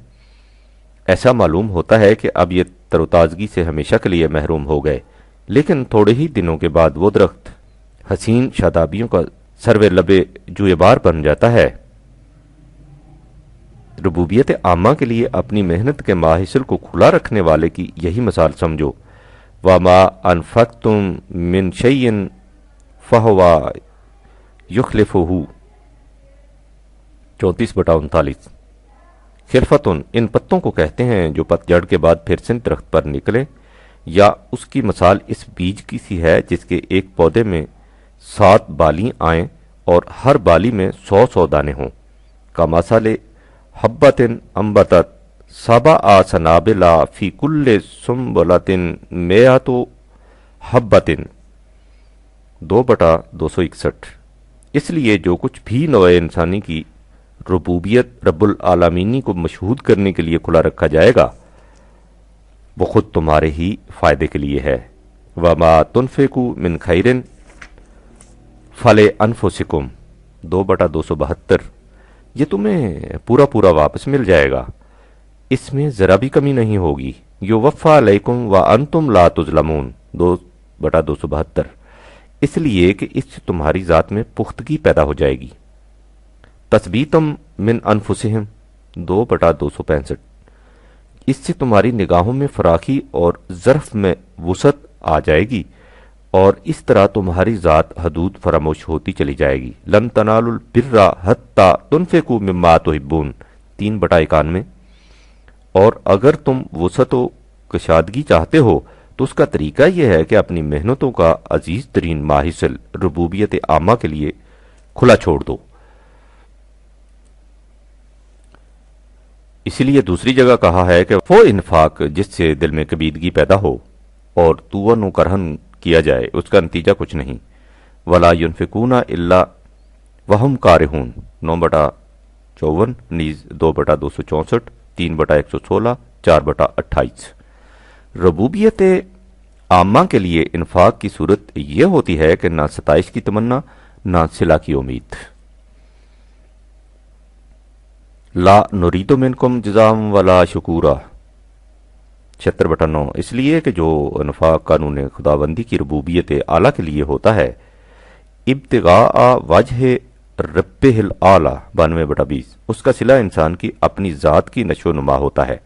ایسا معلوم ہوتا ہے کہ اب یہ تر و تازگی سے ہمیشہ کے لیے محروم ہو گئے، لیکن تھوڑے ہی دنوں کے بعد وہ درخت حسین شادابیوں کا سروے لبے جوئے بار بن جاتا ہے۔ ربوبیت عامہ کے لیے اپنی محنت کے ماحصل کو کھلا رکھنے والے کی یہی مثال سمجھو۔ وَمَا أَنفَقْتُم مِّن شَيْءٍ فَهُوَ يُخْلِفُهُ 34/39۔ خلفتن ان پتوں کو کہتے ہیں جو پت جڑ کے بعد پھر سے درخت پر نکلے، یا اس کی مثال اس بیج کی سی ہے جس کے ایک پودے میں 7 بالی آئیں اور ہر بالی میں 100 دانے ہوں۔ کمثل حبۃ انبتت 7 سنابل فی کل سنبلۃ 100 حبۃ 2/261۔ اس لیے جو کچھ بھی نوع انسانی کی ربوبیت رب العالمینی کو مشہود کرنے کے لیے کھلا رکھا جائے گا، وہ خود تمہارے ہی فائدے کے لیے ہے۔ وما تنفقوا من خیر فلانفسکم 2/272، یہ تمہیں پورا پورا واپس مل جائے گا، اس میں ذرا بھی کمی نہیں ہوگی۔ یوفا علیکم وانتم لا تظلمون 2/272، اس لیے کہ اس سے تمہاری ذات میں پختگی پیدا ہو جائے گی۔ تثبیتم من انفسہم 2/265، اس سے تمہاری نگاہوں میں فراخی اور ظرف میں وسعت آ جائے گی، اور اس طرح تمہاری ذات حدود فراموش ہوتی چلی جائے گی۔ لن تنالوا البر حتی تنفقوا مما تحبون 3/91، اور اگر تم وسعت و کشادگی چاہتے ہو تو اس کا طریقہ یہ ہے کہ اپنی محنتوں کا عزیز ترین ماحصل ربوبیت عامہ کے لیے کھلا چھوڑ دو۔ اسی لیے دوسری جگہ کہا ہے کہ وہ انفاق جس سے دل میں کبیدگی پیدا ہو اور تون و کرہن کیا جائے اس کا نتیجہ کچھ نہیں۔ ولا ينفقون الا وهم کارہون 9/54، نیز 2/264، 3/116، 4/28۔ ربوبیت عامہ کے لیے انفاق کی صورت یہ ہوتی ہے کہ نہ ستائش کی تمنا نہ صلہ کی امید۔ لا نرید منکم جزاء ولا شکورا 76/9، اس لیے کہ جو انفاق قانون خداوندی کی ربوبیت اعلیٰ کے لیے ہوتا ہے، ابتغاء وجہ ربہ الاعلیٰ 92/20، اس کا صلہ انسان کی اپنی ذات کی نشو و نما ہوتا ہے۔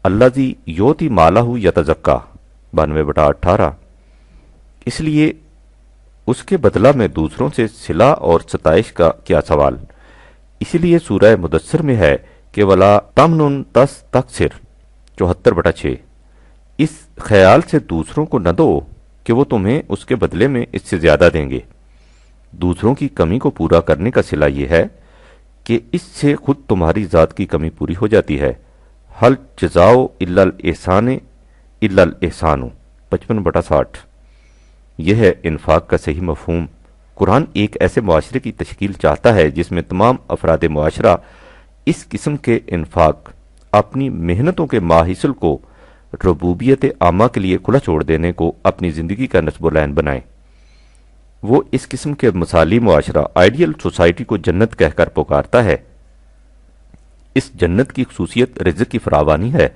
الذی یؤتی مالہ یتزکیٰ 92/18، اس لیے اس کے بدلہ میں دوسروں سے صلہ اور ستائش کا کیا سوال۔ اسی لیے سورہ مدثر میں ہے کہ ولا تمنن تستکثر 74/6، اس خیال سے دوسروں کو نہ دو کہ وہ تمہیں اس کے بدلے میں اس سے زیادہ دیں گے۔ دوسروں کی کمی کو پورا کرنے کا صلہ یہ ہے کہ اس سے خود تمہاری ذات کی کمی پوری ہو جاتی ہے۔ حل جزاؤ الا الاحسان الا الاحسان 55/60، یہ ہے انفاق کا صحیح مفہوم۔ قرآن ایک ایسے معاشرے کی تشکیل چاہتا ہے جس میں تمام افراد معاشرہ اس قسم کے انفاق، اپنی محنتوں کے ماحصل کو ربوبیت عامہ کے لیے کھلا چھوڑ دینے کو اپنی زندگی کا نصب و لعن بنائیں۔ وہ اس قسم کے مثالی معاشرہ آئیڈیل سوسائٹی کو جنت کہہ کر پکارتا ہے۔ اس جنت کی خصوصیت رزق کی فراوانی ہے۔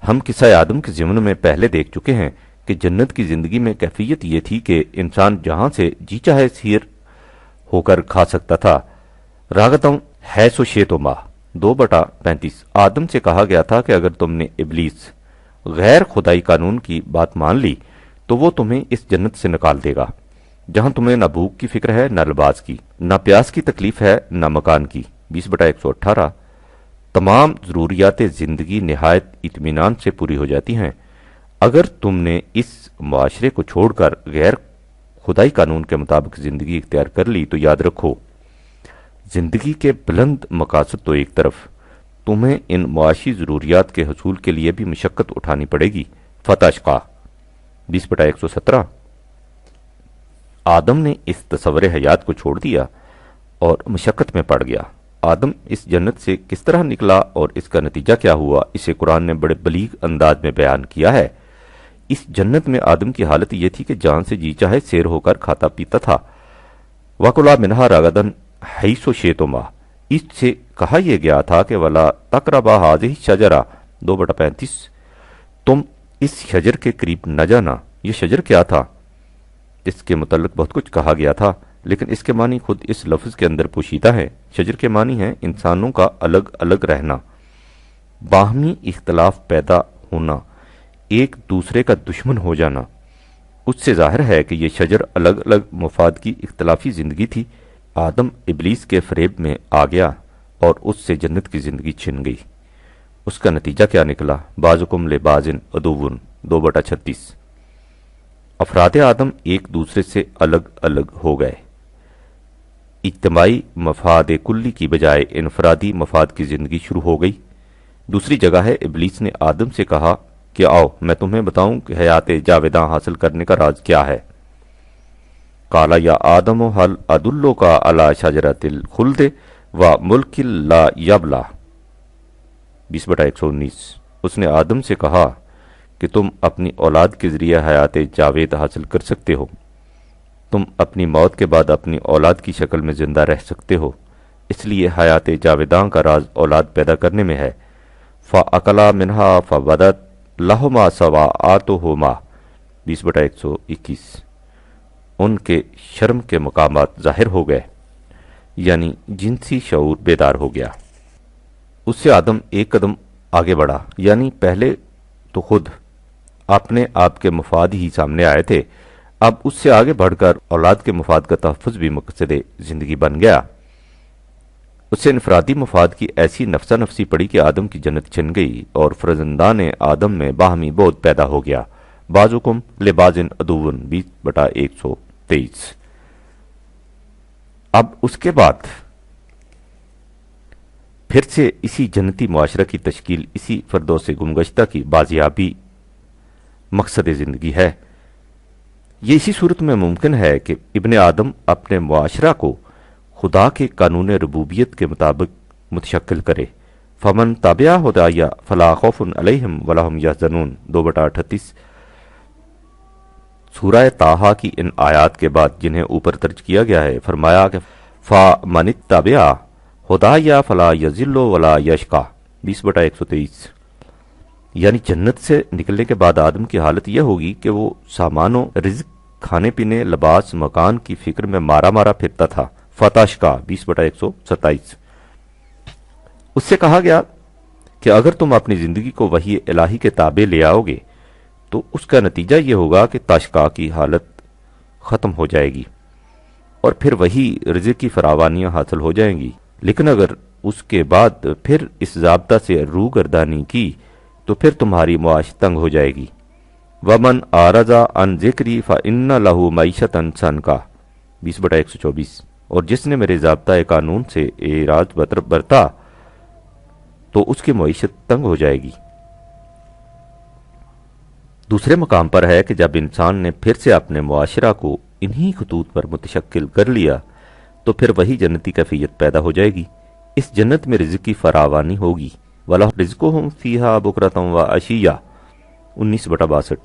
ہم قصہ آدم کے ضمن میں پہلے دیکھ چکے ہیں کہ جنت کی زندگی میں کیفیت یہ تھی کہ انسان جہاں سے جی چاہے سیر ہو کر کھا سکتا تھا۔ راغتم حیث شئتما 2/35، آدم سے کہا گیا تھا کہ اگر تم نے ابلیس غیر خدائی قانون کی بات مان لی تو وہ تمہیں اس جنت سے نکال دے گا جہاں تمہیں نہ بھوک کی فکر ہے، نہ لباس کی، نہ پیاس کی تکلیف ہے، نہ مکان کی 20/118۔ تمام ضروریات زندگی نہایت اطمینان سے پوری ہو جاتی ہیں۔ اگر تم نے اس معاشرے کو چھوڑ کر غیر خدائی قانون کے مطابق زندگی اختیار کر لی تو یاد رکھو، زندگی کے بلند مقاصد تو ایک طرف، تمہیں ان معاشی ضروریات کے حصول کے لیے بھی مشقت اٹھانی پڑے گی۔ فتشقا 20/117۔ آدم نے اس تصور حیات کو چھوڑ دیا اور مشقت میں پڑ گیا۔ آدم اس جنت سے کس طرح نکلا اور اس کا نتیجہ کیا ہوا، اسے قرآن نے بڑے بلیغ انداز میں بیان کیا ہے۔ اس جنت میں آدم کی حالت یہ تھی کہ جان سے جی چاہے سیر ہو کر کھاتا پیتا تھا۔ وَكُلَا مِنْهَا رَغَدًا حَيْثُ شِئْتُمَا، اس سے کہا یہ گیا تھا کہ وَلَا تَقْرَبَا هَٰذِهِ الشَّجَرَةَ 2/35، تم اس شجر کے قریب نہ جانا۔ یہ شجر کیا تھا؟ اس کے متعلق بہت کچھ کہا گیا تھا، لیکن اس کے معنی خود اس لفظ کے اندر پوشیدہ ہے۔ شجر کے معنی ہے انسانوں کا الگ الگ رہنا، باہمی اختلاف پیدا ہونا، ایک دوسرے کا دشمن ہو جانا۔ اس سے ظاہر ہے کہ یہ شجر الگ الگ مفاد کی اختلافی زندگی تھی۔ آدم ابلیس کے فریب میں آ گیا اور اس سے جنت کی زندگی چھن گئی۔ اس کا نتیجہ کیا نکلا؟ بعضکم لبعض عدو 2/36۔ افراد آدم ایک دوسرے سے الگ الگ ہو گئے، اجتماعی مفاد کلی کی بجائے انفرادی مفاد کی زندگی شروع ہو گئی۔ دوسری جگہ ہے ابلیس نے آدم سے کہا کہ آؤ میں تمہیں بتاؤں کہ حیات جاوداں حاصل کرنے کا راز کیا ہے۔ قال یا آدم هل ادلک علی شجرۃ الخلد وملک لا یبلی 20/119۔ اس نے آدم سے کہا کہ تم اپنی اولاد کے ذریعے حیات جاوید حاصل کر سکتے ہو، تم اپنی موت کے بعد اپنی اولاد کی شکل میں زندہ رہ سکتے ہو، اس لیے حیات جاویداں کا راز اولاد پیدا کرنے میں ہے۔ فَأَكَلَا مِنْهَا فَبَدَتْ لَهُمَا سَوَآتُهُمَا 20/121۔ ان کے شرم کے مقامات ظاہر ہو گئے، یعنی جنسی شعور بیدار ہو گیا۔ اس سے آدم ایک قدم آگے بڑھا، یعنی پہلے تو خود اپنے آپ کے مفاد ہی سامنے آئے تھے، اب اس سے آگے بڑھ کر اولاد کے مفاد کا تحفظ بھی مقصد زندگی بن گیا۔ اس سے انفرادی مفاد کی ایسی نفسا نفسی پڑی کہ آدم کی جنت چھن گئی اور فرزندان آدم میں باہمی بودھ پیدا ہو گیا۔ بعضکم لبعض عدو 20/123۔ اب اس کے بعد پھر سے اسی جنتی معاشرہ کی تشکیل، اسی فردوس گمگشتہ کی بازیابی مقصد زندگی ہے۔ یہ اسی صورت میں ممکن ہے کہ ابن آدم اپنے معاشرہ کو خدا کے قانون ربوبیت کے مطابق متشکل کرے۔ فمن تابع ہدایہ فلا خوف علیہم ولا ہم یحزنون 2/38۔ سورہ طٰہٰ کی ان آیات کے بعد جنہیں اوپر درج کیا گیا ہے، فرمایا کہ فَمَنِ اتَّبَعَ ہدایہ فلا یضل ولا یشقی 20/123۔ یعنی جنت سے نکلنے کے بعد آدم کی حالت یہ ہوگی کہ وہ سامان و رزق، کھانے پینے، لباس، مکان کی فکر میں مارا مارا پھرتا تھا۔ فتشقی 20/127۔ اس سے کہا گیا کہ اگر تم اپنی زندگی کو وحی الہی کے تابع لے آؤ گے تو اس کا نتیجہ یہ ہوگا کہ تشقی کی حالت ختم ہو جائے گی اور پھر وہی رزق کی فراوانیاں حاصل ہو جائیں گی۔ لیکن اگر اس کے بعد پھر اس ضابطہ سے روگردانی کی تو پھر تمہاری معاش تنگ ہو جائے گی۔ وَمَنْ أَعْرَضَ عَنْ ذِكْرِي فَإِنَّ لَهُ مَعِيشَةً ضَنْكًا 20/124۔ اور جس نے میرے ضابطۂ قانون سے اعراض برتا تو اس کی معیشت تنگ ہو جائے گی۔ دوسرے مقام پر ہے کہ جب انسان نے پھر سے اپنے معاشرہ کو انہی خطوط پر متشکل کر لیا تو پھر وہی جنتی کیفیت پیدا ہو جائے گی۔ اس جنت میں رزق کی فراوانی ہوگی۔ وَلَهُمْ رِزْقُهُمْ فِيهَا بُكْرَةً وَعَشِيًّا 19/62۔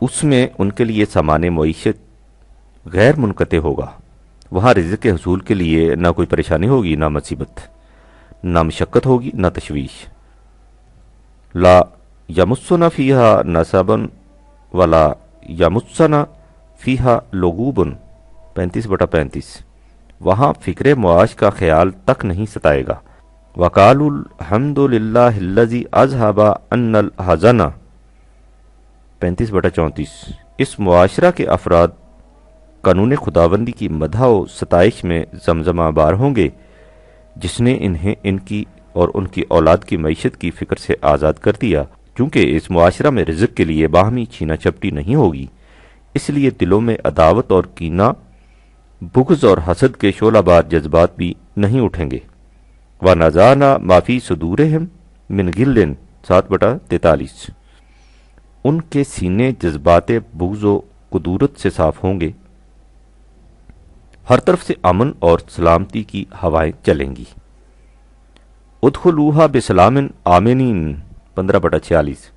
اس میں ان کے لیے سامان معیشت غیر منقطع ہوگا۔ وہاں رزق کے حصول کے لیے نہ کوئی پریشانی ہوگی، نہ مصیبت، نہ مشقت ہوگی، نہ تشویش۔ لا یمسنا فیہا نصب ولا یمسنا فیہا لغوب 35/35۔ وہاں فکر معاش کا خیال تک نہیں ستائے گا۔ وَقَالُوا الْحَمْدُ لِلَّهِ الَّذِي أَذْهَبَ عَنَّا الْحَزَنَ 35/34۔ اس معاشرہ کے افراد قانون خداوندی کی مدح و ستائش میں زمزمہ بار ہوں گے، جس نے انہیں ان کی اور ان کی اولاد کی معیشت کی فکر سے آزاد کر دیا۔ کیونکہ اس معاشرہ میں رزق کے لیے باہمی چھینا چپٹی نہیں ہوگی، اس لیے دلوں میں عداوت اور کینہ، بغض اور حسد کے شعلہ بار جذبات بھی نہیں اٹھیں گے۔ وَنَزَعْنَا مَا فِي صُدُورِهِمْ مِنْ غِلٍّ 7/43۔ ان کے سینے جذبات بغض و کدورت سے صاف ہوں گے، ہر طرف سے امن اور سلامتی کی ہوائیں چلیں گی۔ ادخلوها بسلام آمنین 15/46۔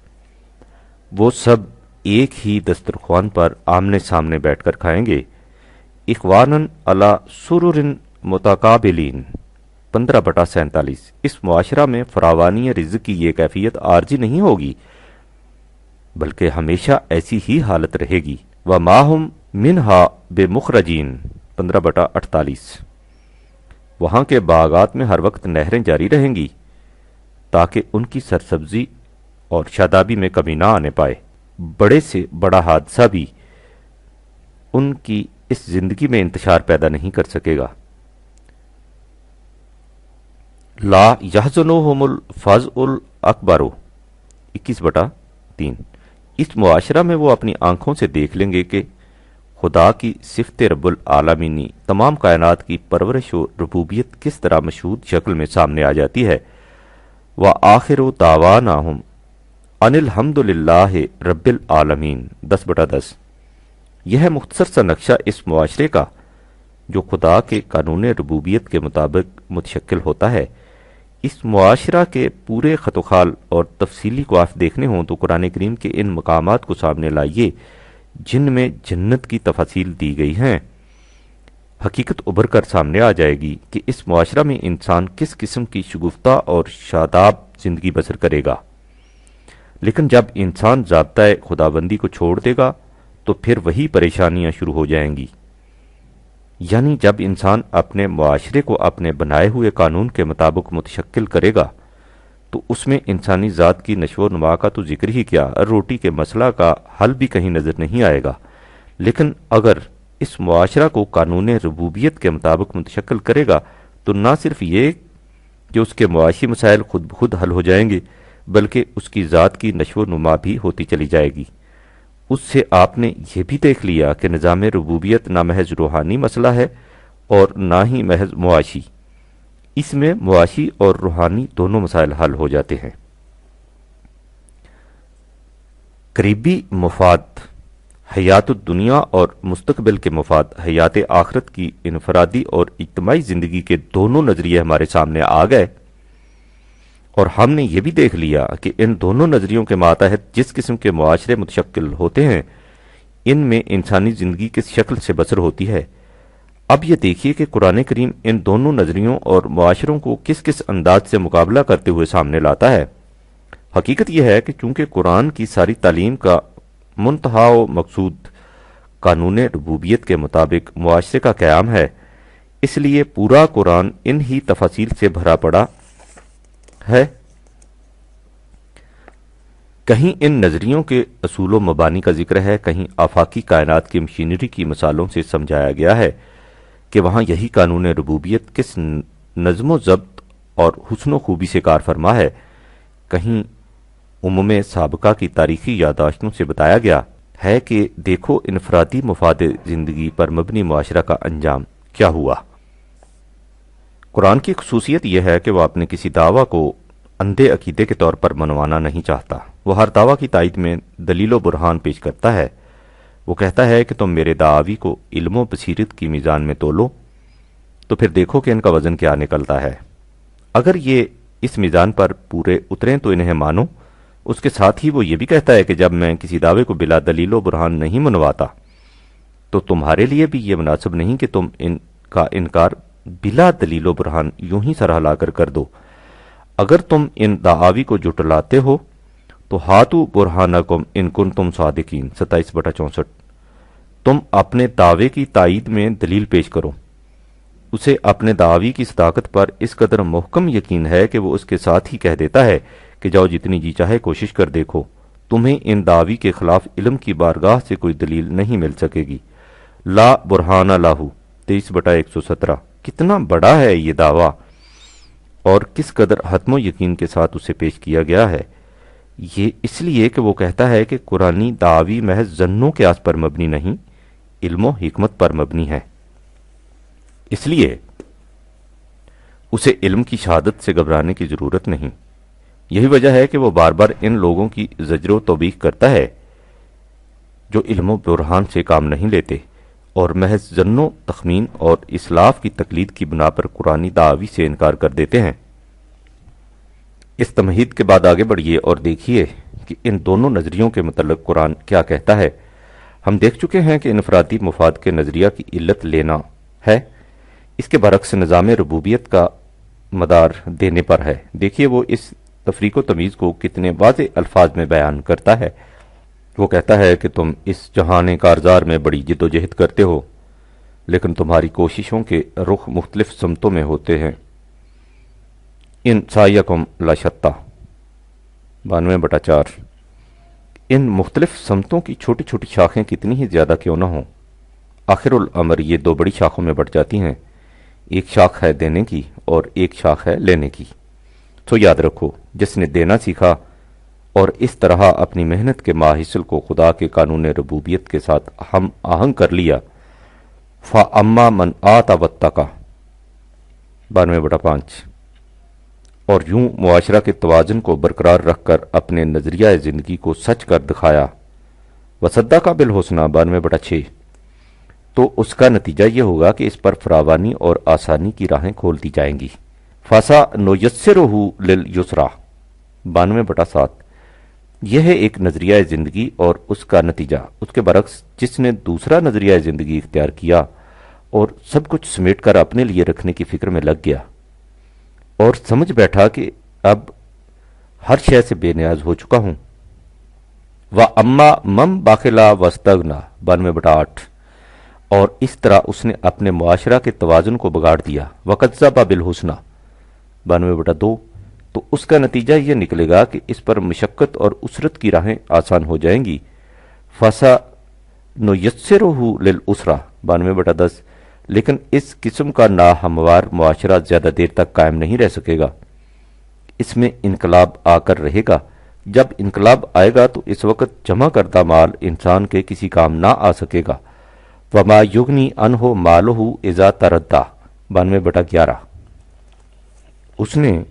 وہ سب ایک ہی دسترخوان پر آمنے سامنے بیٹھ کر کھائیں گے۔ اخواناً علی سرر متقابلین 15/47۔ اس معاشرہ میں فراوانی رزق کی یہ کیفیت عارضی نہیں ہوگی، بلکہ ہمیشہ ایسی ہی حالت رہے گی۔ وَمَا هُمْ مِنْهَا بِمُخْرَجِينَ 15/48۔ وہاں کے باغات میں ہر وقت نہریں جاری رہیں گی تاکہ ان کی سرسبزی اور شادابی میں کمی نہ آنے پائے۔ بڑے سے بڑا حادثہ بھی ان کی اس زندگی میں انتشار پیدا نہیں کر سکے گا۔ لا یحزنہم الفزع الاکبر 21/3۔ اس معاشرہ میں وہ اپنی آنکھوں سے دیکھ لیں گے کہ خدا کی صفت رب العالمینی تمام کائنات کی پرورش و ربوبیت کس طرح مشہود شکل میں سامنے آ جاتی ہے۔ وآخر دعواناہم ان الحمد للہ رب العالمین 10/10۔ یہ ہے مختصر سا نقشہ اس معاشرے کا جو خدا کے قانون ربوبیت کے مطابق متشکل ہوتا ہے۔ اس معاشرہ کے پورے خط و خال اور تفصیلی کو آپ دیکھنے ہوں تو قرآن کریم کے ان مقامات کو سامنے لائیے جن میں جنت کی تفاصیل دی گئی ہیں۔ حقیقت ابھر کر سامنے آ جائے گی کہ اس معاشرہ میں انسان کس قسم کی شگفتہ اور شاداب زندگی بسر کرے گا، لیکن جب انسان ضابطۂ خدابندی کو چھوڑ دے گا تو پھر وہی پریشانیاں شروع ہو جائیں گی۔ یعنی جب انسان اپنے معاشرے کو اپنے بنائے ہوئے قانون کے مطابق متشکل کرے گا تو اس میں انسانی ذات کی نشو و نما کا تو ذکر ہی کیا، روٹی کے مسئلہ کا حل بھی کہیں نظر نہیں آئے گا۔ لیکن اگر اس معاشرہ کو قانون ربوبیت کے مطابق متشکل کرے گا تو نہ صرف یہ کہ اس کے معاشی مسائل خود بخود حل ہو جائیں گے بلکہ اس کی ذات کی نشو و نما بھی ہوتی چلی جائے گی۔ اس سے آپ نے یہ بھی دیکھ لیا کہ نظام ربوبیت نہ محض روحانی مسئلہ ہے اور نہ ہی محض معاشی، اس میں معاشی اور روحانی دونوں مسائل حل ہو جاتے ہیں۔ قریبی مفاد حیات الدنیا اور مستقبل کے مفاد حیات آخرت کی انفرادی اور اجتماعی زندگی کے دونوں نظریے ہمارے سامنے آ گئے، اور ہم نے یہ بھی دیکھ لیا کہ ان دونوں نظریوں کے ماتحت جس قسم کے معاشرے متشکل ہوتے ہیں ان میں انسانی زندگی کس شکل سے بسر ہوتی ہے۔ اب یہ دیکھیے کہ قرآن کریم ان دونوں نظریوں اور معاشروں کو کس کس انداز سے مقابلہ کرتے ہوئے سامنے لاتا ہے۔ حقیقت یہ ہے کہ چونکہ قرآن کی ساری تعلیم کا منتہا و مقصود قانون ربوبیت کے مطابق معاشرے کا قیام ہے، اس لیے پورا قرآن ان ہی تفاصیل سے بھرا پڑا ہے۔ کہیں ان نظریوں کے اصول و مبانی کا ذکر ہے، کہیں آفاقی کائنات کی مشینری کی مثالوں سے سمجھایا گیا ہے کہ وہاں یہی قانون ربوبیت کس نظم و ضبط اور حسن و خوبی سے کار فرما ہے، کہیں امم سابقہ کی تاریخی یادداشتوں سے بتایا گیا ہے کہ دیکھو انفرادی مفاد زندگی پر مبنی معاشرہ کا انجام کیا ہوا۔ قرآن کی خصوصیت یہ ہے کہ وہ اپنے کسی دعویٰ کو اندھے عقیدے کے طور پر منوانا نہیں چاہتا، وہ ہر دعویٰ کی تائید میں دلیل و برہان پیش کرتا ہے۔ وہ کہتا ہے کہ تم میرے دعاوی کو علم و بصیرت کی میزان میں تولو تو پھر دیکھو کہ ان کا وزن کیا نکلتا ہے۔ اگر یہ اس میزان پر پورے اتریں تو انہیں مانو۔ اس کے ساتھ ہی وہ یہ بھی کہتا ہے کہ جب میں کسی دعوے کو بلا دلیل و برہان نہیں منواتا تو تمہارے لیے بھی یہ مناسب نہیں کہ تم ان کا انکار بلا دلیل و برہان یوں ہی سرہلا کر دو۔ اگر تم ان دعاوی کو جٹلاتے ہو تو ہاتو برہانکم ان کنتم صادقین 27/64، تم اپنے دعوے کی تائید میں دلیل پیش کرو۔ اسے اپنے دعوی کی صداقت پر اس قدر محکم یقین ہے کہ وہ اس کے ساتھ ہی کہہ دیتا ہے کہ جاؤ جتنی جی چاہے کوشش کر دیکھو، تمہیں ان دعوی کے خلاف علم کی بارگاہ سے کوئی دلیل نہیں مل سکے گی۔ لا برہان لاہو 23/117، کتنا بڑا ہے یہ دعویٰ اور کس قدر حتم و یقین کے ساتھ اسے پیش کیا گیا ہے۔ یہ اس لیے کہ وہ کہتا ہے کہ قرآنی دعوی محض ظنوں کے آس پر مبنی نہیں، علم و حکمت پر مبنی ہے، اس لیے اسے علم کی شہادت سے گھبرانے کی ضرورت نہیں۔ یہی وجہ ہے کہ وہ بار بار ان لوگوں کی زجر و توبیخ کرتا ہے جو علم و برہان سے کام نہیں لیتے اور محض ظن و تخمین اور اسلاف کی تقلید کی بنا پر قرآنی دعوی سے انکار کر دیتے ہیں۔ اس تمہید کے بعد آگے بڑھیے اور دیکھیے کہ ان دونوں نظریوں کے متعلق قرآن کیا کہتا ہے۔ ہم دیکھ چکے ہیں کہ انفرادی مفاد کے نظریہ کی علت لینا ہے، اس کے برعکس نظام ربوبیت کا مدار دینے پر ہے۔ دیکھیے وہ اس تفریق و تمیز کو کتنے واضح الفاظ میں بیان کرتا ہے۔ وہ کہتا ہے کہ تم اس جہان کارزار میں بڑی جد و جہد کرتے ہو لیکن تمہاری کوششوں کے رخ مختلف سمتوں میں ہوتے ہیں۔ ان سعیکم لشتی 92/4، ان مختلف سمتوں کی چھوٹی چھوٹی شاخیں کتنی ہی زیادہ کیوں نہ ہوں، آخر الامر یہ دو بڑی شاخوں میں بڑھ جاتی ہیں، ایک شاخ ہے دینے کی اور ایک شاخ ہے لینے کی۔ تو یاد رکھو جس نے دینا سیکھا اور اس طرح اپنی محنت کے ماحصل کو خدا کے قانون ربوبیت کے ساتھ ہم آہنگ کر لیا، فَأَمَّا مَنْ آتَ وَاتَّقَى 92/5، اور یوں معاشرہ کے توازن کو برقرار رکھ کر اپنے نظریہ زندگی کو سچ کر دکھایا، وَصَدَّقَ بِالْحُسْنَى 92/6، تو اس کا نتیجہ یہ ہوگا کہ اس پر فراوانی اور آسانی کی راہیں کھول دی جائیں گی۔ فاسا نویسرہ للیسرا 92/7 یہ ہے ایک نظریہ زندگی اور اس کا نتیجہ۔ اس کے برعکس جس نے دوسرا نظریہ زندگی اختیار کیا اور سب کچھ سمیٹ کر اپنے لیے رکھنے کی فکر میں لگ گیا اور سمجھ بیٹھا کہ اب ہر شے سے بے نیاز ہو چکا ہوں، وَأَمَّا مَن بَخِلَ وَاسْتَغْنَىٰ 92/8 اور اس طرح اس نے اپنے معاشرہ کے توازن کو بگاڑ دیا، وَكَذَّبَ بِالْحُسْنَىٰ 92/2 تو اس کا نتیجہ یہ نکلے گا کہ اس پر مشقت اور اسرت کی راہیں آسان ہو جائیں گی۔ فَسَنُيَسِّرُهُ لِلْعُسْرَىٰ 92/10 لیکن اس قسم کا ناہموار معاشرہ زیادہ دیر تک قائم نہیں رہ سکے گا، اس میں انقلاب آ کر رہے گا۔ جب انقلاب آئے گا تو اس وقت جمع کردہ مال انسان کے کسی کام نہ آ سکے گا۔ وَمَا يُغْنِي عَنْهُ مَالُهُ إِذَا تَرَدَّىٰ 92/11 اس نے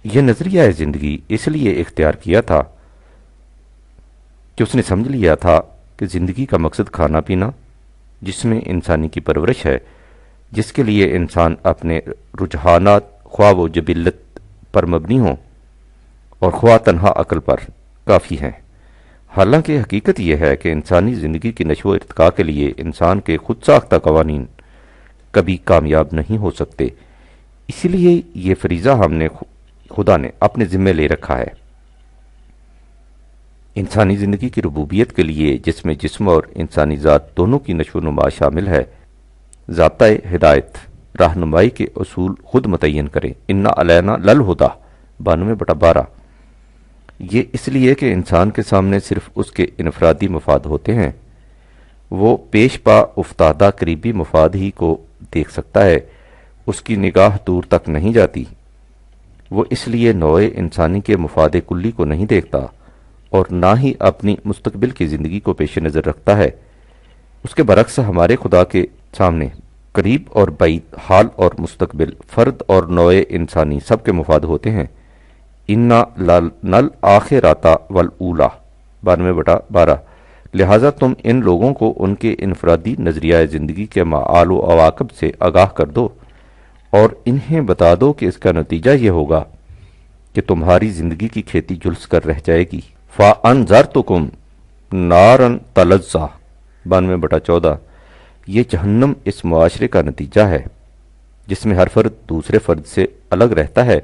یہ نظریہ زندگی اس لیے اختیار کیا تھا کہ اس نے سمجھ لیا تھا کہ زندگی کا مقصد کھانا پینا، جس میں انسانی کی پرورش ہے، جس کے لیے انسان اپنے رجحانات خواہ و جبلت پر مبنی ہوں اور خواہ تنہا عقل پر کافی ہیں۔ حالانکہ حقیقت یہ ہے کہ انسانی زندگی کی نشو و ارتقاء کے لیے انسان کے خود ساختہ قوانین کبھی کامیاب نہیں ہو سکتے، اسی لیے یہ فریضہ خدا نے اپنے ذمے لے رکھا ہے۔ انسانی زندگی کی ربوبیت کے لیے جس میں جسم اور انسانی ذات دونوں کی نشو و نما شامل ہے، ضابطۂ ہدایت رہنمائی کے اصول خود متعین کریں۔ اِنَّ عَلَيْنَا لَلْہُدیٰ 92/12 یہ اس لیے کہ انسان کے سامنے صرف اس کے انفرادی مفاد ہوتے ہیں، وہ پیش پا افتادہ قریبی مفاد ہی کو دیکھ سکتا ہے، اس کی نگاہ دور تک نہیں جاتی، وہ اس لیے نوع انسانی کے مفاد کلی کو نہیں دیکھتا اور نہ ہی اپنی مستقبل کی زندگی کو پیش نظر رکھتا ہے۔ اس کے برعکس ہمارے خدا کے سامنے قریب اور بعید، حال اور مستقبل، فرد اور نوع انسانی سب کے مفاد ہوتے ہیں۔ اِنَّا لَلْآخِرَةَ وَالْأُولَىٰ 92/12 لہٰذا تم ان لوگوں کو ان کے انفرادی نظریہ زندگی کے معال و عواقب سے آگاہ کر دو اور انہیں بتا دو کہ اس کا نتیجہ یہ ہوگا کہ تمہاری زندگی کی کھیتی جھلس کر رہ جائے گی۔ فَأَنذَرْتُكُمْ نَارًا تَلَظَّىٰ 92/14 یہ جہنم اس معاشرے کا نتیجہ ہے جس میں ہر فرد دوسرے فرد سے الگ رہتا ہے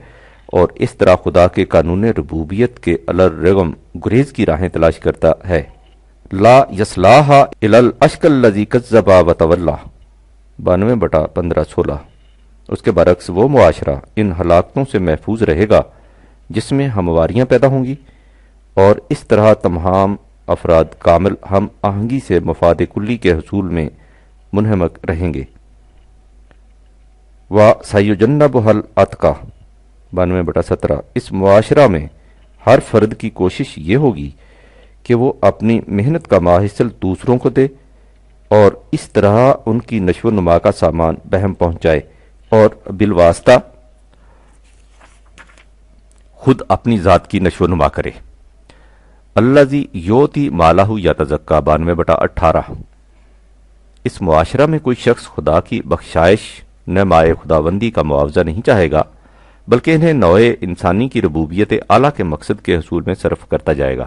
اور اس طرح خدا کے قانون ربوبیت کے الرغم گریز کی راہیں تلاش کرتا ہے۔ لا یصلاھا الا الاشقی الذی کذب وتولی 92/15-16 اس کے برعکس وہ معاشرہ ان ہلاکتوں سے محفوظ رہے گا جس میں ہمواریاں پیدا ہوں گی اور اس طرح تمام افراد کامل ہم آہنگی سے مفاد کلی کے حصول میں منہمک رہیں گے۔ وَسَيُجَنَّبُهَا الْأَتْقَىٰ 92/17 اس معاشرہ میں ہر فرد کی کوشش یہ ہوگی کہ وہ اپنی محنت کا ماحصل دوسروں کو دے اور اس طرح ان کی نشو و نما کا سامان بہم پہنچائے اور بالواسطہ خود اپنی ذات کی نشو و نما کرے۔ الذی یؤتی مالہ یتزکی 92/18 اس معاشرہ میں کوئی شخص خدا کی بخشائش نمائے خداوندی کا معاوضہ نہیں چاہے گا بلکہ انہیں نوع انسانی کی ربوبیت اعلیٰ کے مقصد کے حصول میں صرف کرتا جائے گا۔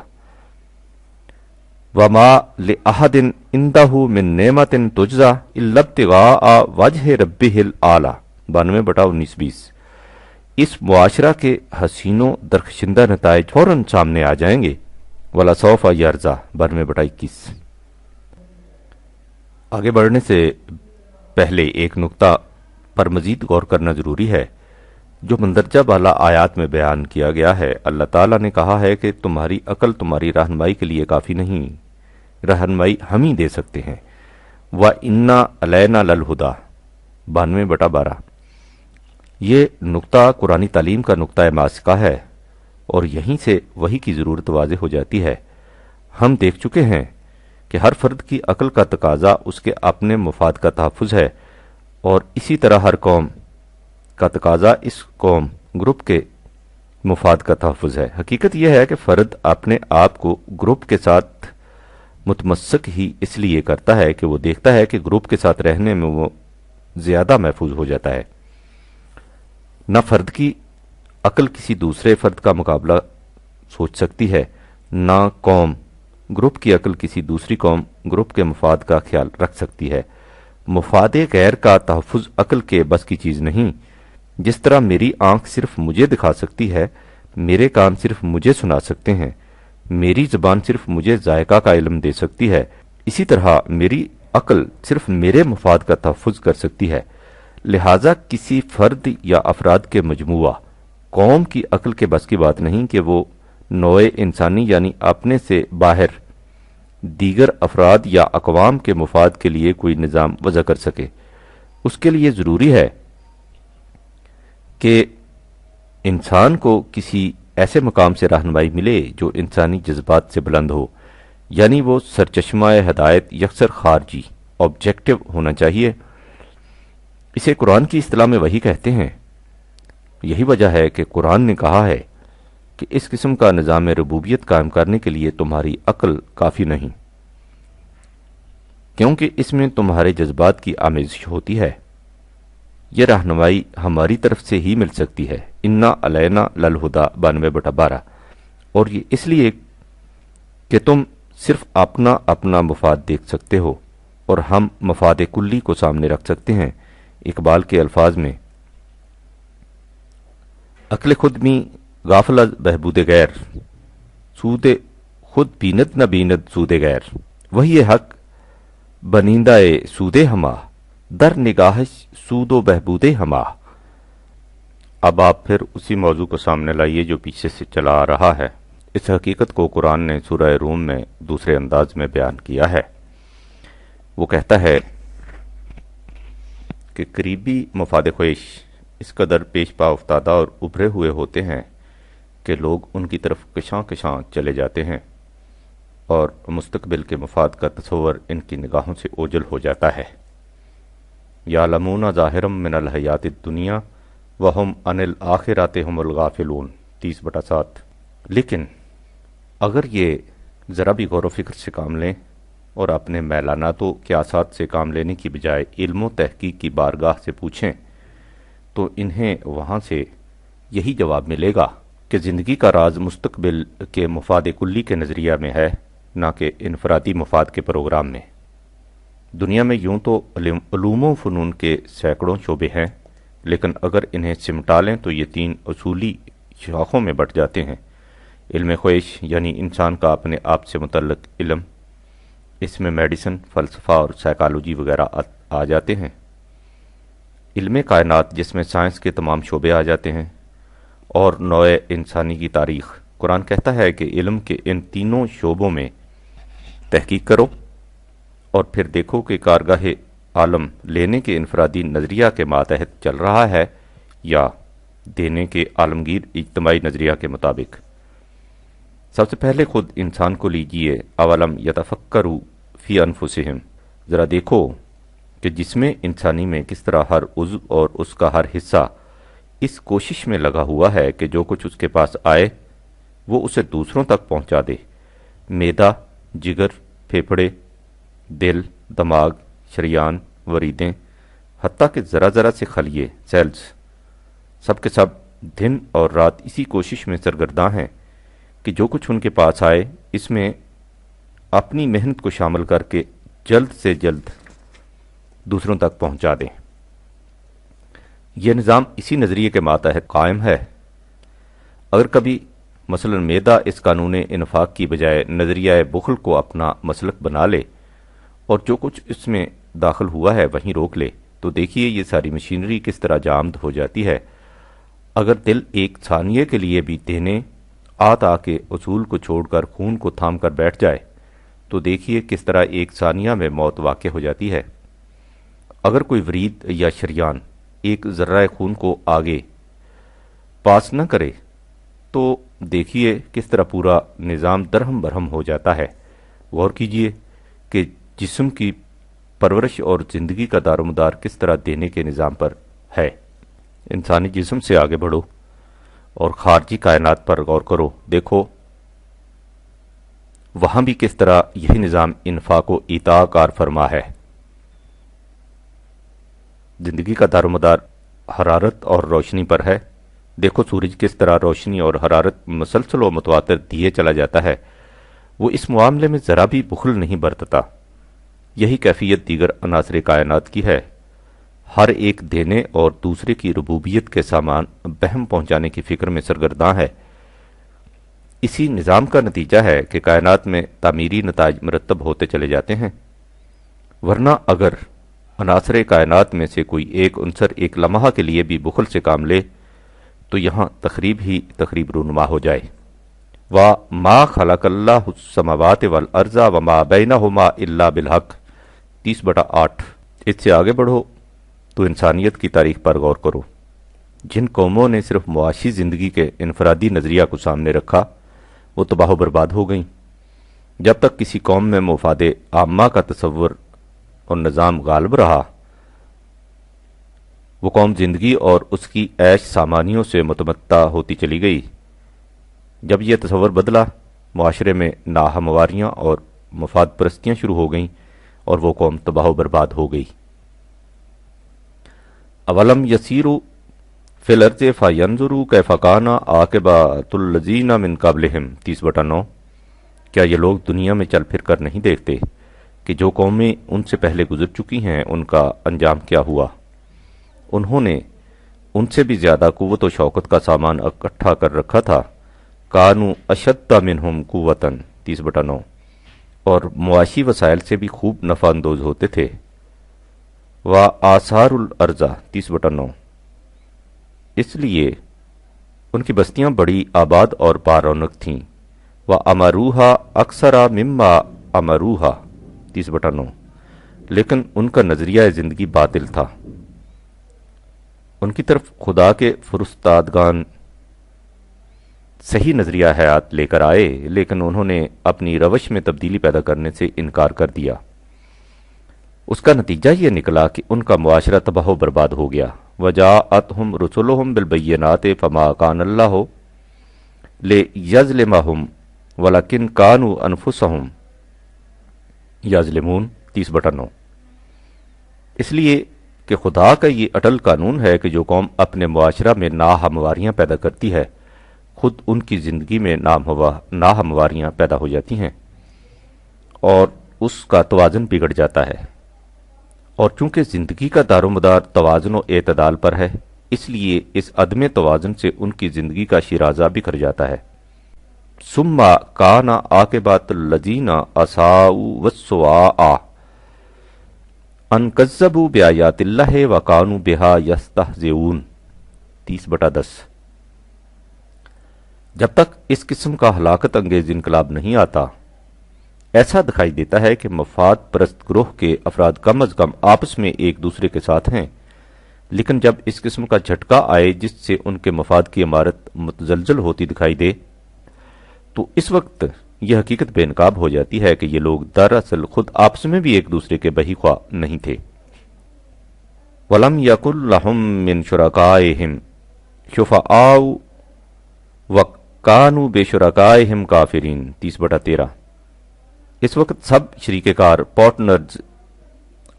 وَمَا لِأَحَدٍ عِندَهُ مِن نِعْمَةٍ تُجْزَىٰ إِلَّا ابْتِغَاءَ وَجْهِ رَبِّهِ الْأَعْلَىٰ 92/19-20 اس معاشرہ کے حسین و درخشندہ نتائج فوراً سامنے آ جائیں گے۔ وَلَسَوْفَ يَرْضَىٰ 92/21 آگے بڑھنے سے پہلے ایک نقطہ پر مزید غور کرنا ضروری ہے جو مندرجہ بالا آیات میں بیان کیا گیا ہے۔ اللہ تعالیٰ نے کہا ہے کہ تمہاری عقل تمہاری رہنمائی کے لیے کافی نہیں، رہنمائی ہم ہی دے سکتے ہیں۔ وَإِنَّ عَلَيْنَا لَلْہُدیٰ 92/12 یہ نقطہ قرآنی تعلیم کا نقطہ ماسکہ ہے اور یہیں سے وحی کی ضرورت واضح ہو جاتی ہے۔ ہم دیکھ چکے ہیں کہ ہر فرد کی عقل کا تقاضا اس کے اپنے مفاد کا تحفظ ہے اور اسی طرح ہر قوم کا تقاضا اس قوم گروپ کے مفاد کا تحفظ ہے۔ حقیقت یہ ہے کہ فرد اپنے آپ کو گروپ کے ساتھ متمسک ہی اس لیے کرتا ہے کہ وہ دیکھتا ہے کہ گروپ کے ساتھ رہنے میں وہ زیادہ محفوظ ہو جاتا ہے۔ نہ فرد کی عقل کسی دوسرے فرد کا مقابلہ سوچ سکتی ہے، نہ قوم گروپ کی عقل کسی دوسری قوم گروپ کے مفاد کا خیال رکھ سکتی ہے۔ مفاد غیر کا تحفظ عقل کے بس کی چیز نہیں۔ جس طرح میری آنکھ صرف مجھے دکھا سکتی ہے، میرے کان صرف مجھے سنا سکتے ہیں، میری زبان صرف مجھے ذائقہ کا علم دے سکتی ہے، اسی طرح میری عقل صرف میرے مفاد کا تحفظ کر سکتی ہے۔ لہذا کسی فرد یا افراد کے مجموعہ قوم کی عقل کے بس کی بات نہیں کہ وہ نوع انسانی یعنی اپنے سے باہر دیگر افراد یا اقوام کے مفاد کے لیے کوئی نظام وضع کر سکے۔ اس کے لیے ضروری ہے کہ انسان کو کسی ایسے مقام سے رہنمائی ملے جو انسانی جذبات سے بلند ہو، یعنی وہ سرچشمہ ہدایت یکسر خارجی آبجیکٹو ہونا چاہیے۔ اسے قرآن کی اصطلاح میں وحی کہتے ہیں۔ یہی وجہ ہے کہ قرآن نے کہا ہے کہ اس قسم کا نظام ربوبیت قائم کرنے کے لیے تمہاری عقل کافی نہیں، کیونکہ اس میں تمہارے جذبات کی آمیزش ہوتی ہے۔ یہ رہنمائی ہماری طرف سے ہی مل سکتی ہے۔ انا علینا للہدا 92/12، اور یہ اس لیے کہ تم صرف اپنا اپنا مفاد دیکھ سکتے ہو اور ہم مفاد کلی کو سامنے رکھ سکتے ہیں۔ اقبال کے الفاظ میں، عقل خود میں غافل از بہبود غیر، سود خود بیند نہ بیند سود غیر، وہی حق بنیندہ سود ہما، در نگاہش سود و بہبود ہما۔ اب آپ پھر اسی موضوع کو سامنے لائیے جو پیچھے سے چلا آ رہا ہے۔ اس حقیقت کو قرآن نے سورہ روم میں دوسرے انداز میں بیان کیا ہے۔ وہ کہتا ہے کہ قریبی مفاد خواہش اس قدر پیش پا افتادہ اور ابھرے ہوئے ہوتے ہیں کہ لوگ ان کی طرف کشاں کشاں چلے جاتے ہیں اور مستقبل کے مفاد کا تصور ان کی نگاہوں سے اوجھل ہو جاتا ہے۔ یعلمون ظاہرا من الحیات الدنیا وہم عن الآخرات ہم الغافلون 30/7۔ لیکن اگر یہ ذرا بھی غور و فکر سے کام لیں اور اپنے میلانات و قیاسات سے کام لینے کی بجائے علم و تحقیق کی بارگاہ سے پوچھیں تو انہیں وہاں سے یہی جواب ملے گا کہ زندگی کا راز مستقبل کے مفاد کلی کے نظریہ میں ہے، نہ کہ انفرادی مفاد کے پروگرام میں۔ دنیا میں یوں تو علوم و فنون کے سینکڑوں شعبے ہیں، لیکن اگر انہیں سمٹا لیں تو یہ 3 اصولی شاخوں میں بٹ جاتے ہیں۔ علم خواہش یعنی انسان کا اپنے آپ سے متعلق علم، اس میں میڈیسن، فلسفہ اور سائیکالوجی وغیرہ آ جاتے ہیں۔ علم کائنات جس میں سائنس کے تمام شعبے آ جاتے ہیں، اور نوع انسانی کی تاریخ۔ قرآن کہتا ہے کہ علم کے ان تینوں شعبوں میں تحقیق کرو اور پھر دیکھو کہ کارگاہ عالم لینے کے انفرادی نظریہ کے ماتحت چل رہا ہے یا دینے کے عالمگیر اجتماعی نظریہ کے مطابق۔ سب سے پہلے خود انسان کو لیجئے، اولم یتفکروا فی انفسہم، ذرا دیکھو کہ جسم انسانی میں کس طرح ہر عضو اور اس کا ہر حصہ اس کوشش میں لگا ہوا ہے کہ جو کچھ اس کے پاس آئے وہ اسے دوسروں تک پہنچا دے۔ معدہ، جگر، پھیپھڑے، دل، دماغ، شریان، وریدیں، حتیٰ کہ ذرا ذرا سے خلیے، سیلز، سب کے سب دن اور رات اسی کوشش میں سرگرداں ہیں کہ جو کچھ ان کے پاس آئے اس میں اپنی محنت کو شامل کر کے جلد سے جلد دوسروں تک پہنچا دیں۔ یہ نظام اسی نظریے کے ماتحت قائم ہے۔ اگر کبھی مثلا معدہ اس قانون انفاق کی بجائے نظریہ بخل کو اپنا مسلک بنا لے اور جو کچھ اس میں داخل ہوا ہے وہیں روک لے تو دیکھیے یہ ساری مشینری کس طرح جامد ہو جاتی ہے۔ اگر دل ایک ثانیے کے لیے بھی دینے آ کے اصول کو چھوڑ کر خون کو تھام کر بیٹھ جائے تو دیکھیے کس طرح ایک ثانیہ میں موت واقع ہو جاتی ہے۔ اگر کوئی ورید یا شریان ایک ذرہ خون کو آگے پاس نہ کرے تو دیکھیے کس طرح پورا نظام درہم برہم ہو جاتا ہے۔ غور کیجئے کہ جسم کی پرورش اور زندگی کا دار و مدار کس طرح دینے کے نظام پر ہے۔ انسانی جسم سے آگے بڑھو اور خارجی کائنات پر غور کرو، دیکھو وہاں بھی کس طرح یہی نظام انفاق و ایطاء کار فرما ہے۔ زندگی کا دار و مدار حرارت اور روشنی پر ہے۔ دیکھو سورج کس طرح روشنی اور حرارت مسلسل و متواتر دیے چلا جاتا ہے، وہ اس معاملے میں ذرا بھی بخل نہیں برتتا۔ یہی کیفیت دیگر عناصر کائنات کی ہے، ہر ایک دینے اور دوسرے کی ربوبیت کے سامان بہم پہنچانے کی فکر میں سرگرداں ہے۔ اسی نظام کا نتیجہ ہے کہ کائنات میں تعمیری نتائج مرتب ہوتے چلے جاتے ہیں، ورنہ اگر عناصر کائنات میں سے کوئی ایک عنصر ایک لمحہ کے لیے بھی بخل سے کام لے تو یہاں تخریب ہی تخریب رونما ہو جائے۔ وَمَا خَلَقَ اللَّهُ السَّمَاوَاتِ وَالْأَرْضَ وَمَا بَيْنَهُمَا إِلَّا بِالْحَقِّ 30/8۔ اس سے آگے بڑھو تو انسانیت کی تاریخ پر غور کرو۔ جن قوموں نے صرف معاشی زندگی کے انفرادی نظریہ کو سامنے رکھا وہ تباہ و برباد ہو گئیں۔ جب تک کسی قوم میں مفاد عامہ کا تصور اور نظام غالب رہا، وہ قوم زندگی اور اس کی عیش سامانیوں سے متمتع ہوتی چلی گئی۔ جب یہ تصور بدلا، معاشرے میں ناہمواریاں اور مفاد پرستیاں شروع ہو گئیں اور وہ قوم تباہ و برباد ہو گئی۔ اولم یسیروا فی الارض فینظروا کیف کان عاقبۃ الذین من قبلہم 30/9۔ کیا یہ لوگ دنیا میں چل پھر کر نہیں دیکھتے کہ جو قومیں ان سے پہلے گزر چکی ہیں ان کا انجام کیا ہوا؟ انہوں نے ان سے بھی زیادہ قوت و شوکت کا سامان اکٹھا کر رکھا تھا۔ کانوا اشد منہم قوۃ 30/9، اور معاشی وسائل سے بھی خوب نفع اندوز ہوتے تھے۔ وآثاروا الارض 30/9، اس لیے ان کی بستیاں بڑی آباد اور بارونق تھیں۔ وَأَمَرُوهَا أَكْثَرَ مِمَّا أَمَرُوهَا 30/9، لیکن ان کا نظریہ زندگی باطل تھا۔ ان کی طرف خدا کے فرستادگان صحیح نظریہ حیات لے کر آئے، لیکن انہوں نے اپنی روش میں تبدیلی پیدا کرنے سے انکار کر دیا۔ اس کا نتیجہ یہ نکلا کہ ان کا معاشرہ تباہ و برباد ہو گیا۔ وَجَاءَتْهُمْ رُسُلُهُمْ بِالْبَيِّنَاتِ فَمَا كَانَ اللَّهُ لِيَظْلِمَهُمْ وَلَكِنْ كَانُوا أَنفُسَهُمْ يَظْلِمُونَ 30/9۔ اس لیے کہ خدا کا یہ اٹل قانون ہے کہ جو قوم اپنے معاشرہ میں ناہمواریاں پیدا کرتی ہے، خود ان کی زندگی میں ناہمواریاں پیدا ہو جاتی ہیں اور اس کا توازن بگڑ جاتا ہے۔ اور چونکہ زندگی کا دار و مدار توازن و اعتدال پر ہے، اس لیے اس عدم توازن سے ان کی زندگی کا شیرازہ بکھر جاتا ہے۔ ثم کان عاقبۃ الذین اساءوا والسوء ان کذبوا بآیات اللہ وکانوا بہا یستہزئون 30/10۔ جب تک اس قسم کا ہلاکت انگیز انقلاب نہیں آتا، ایسا دکھائی دیتا ہے کہ مفاد پرست گروہ کے افراد کم از کم آپس میں ایک دوسرے کے ساتھ ہیں، لیکن جب اس قسم کا جھٹکا آئے جس سے ان کے مفاد کی عمارت متزلزل ہوتی دکھائی دے، تو اس وقت یہ حقیقت بے نقاب ہو جاتی ہے کہ یہ لوگ دراصل خود آپس میں بھی ایک دوسرے کے بہی خواہ نہیں تھے۔ وَلَمْ يَكُنْ لَهُم مِّن شُرَكَائِهِمْ شُفَعَاءُ وَكَانُوا بِشُرَكَائِهِمْ كَافِرِينَ 30/13۔ اس وقت سب شریک کار پارٹنرز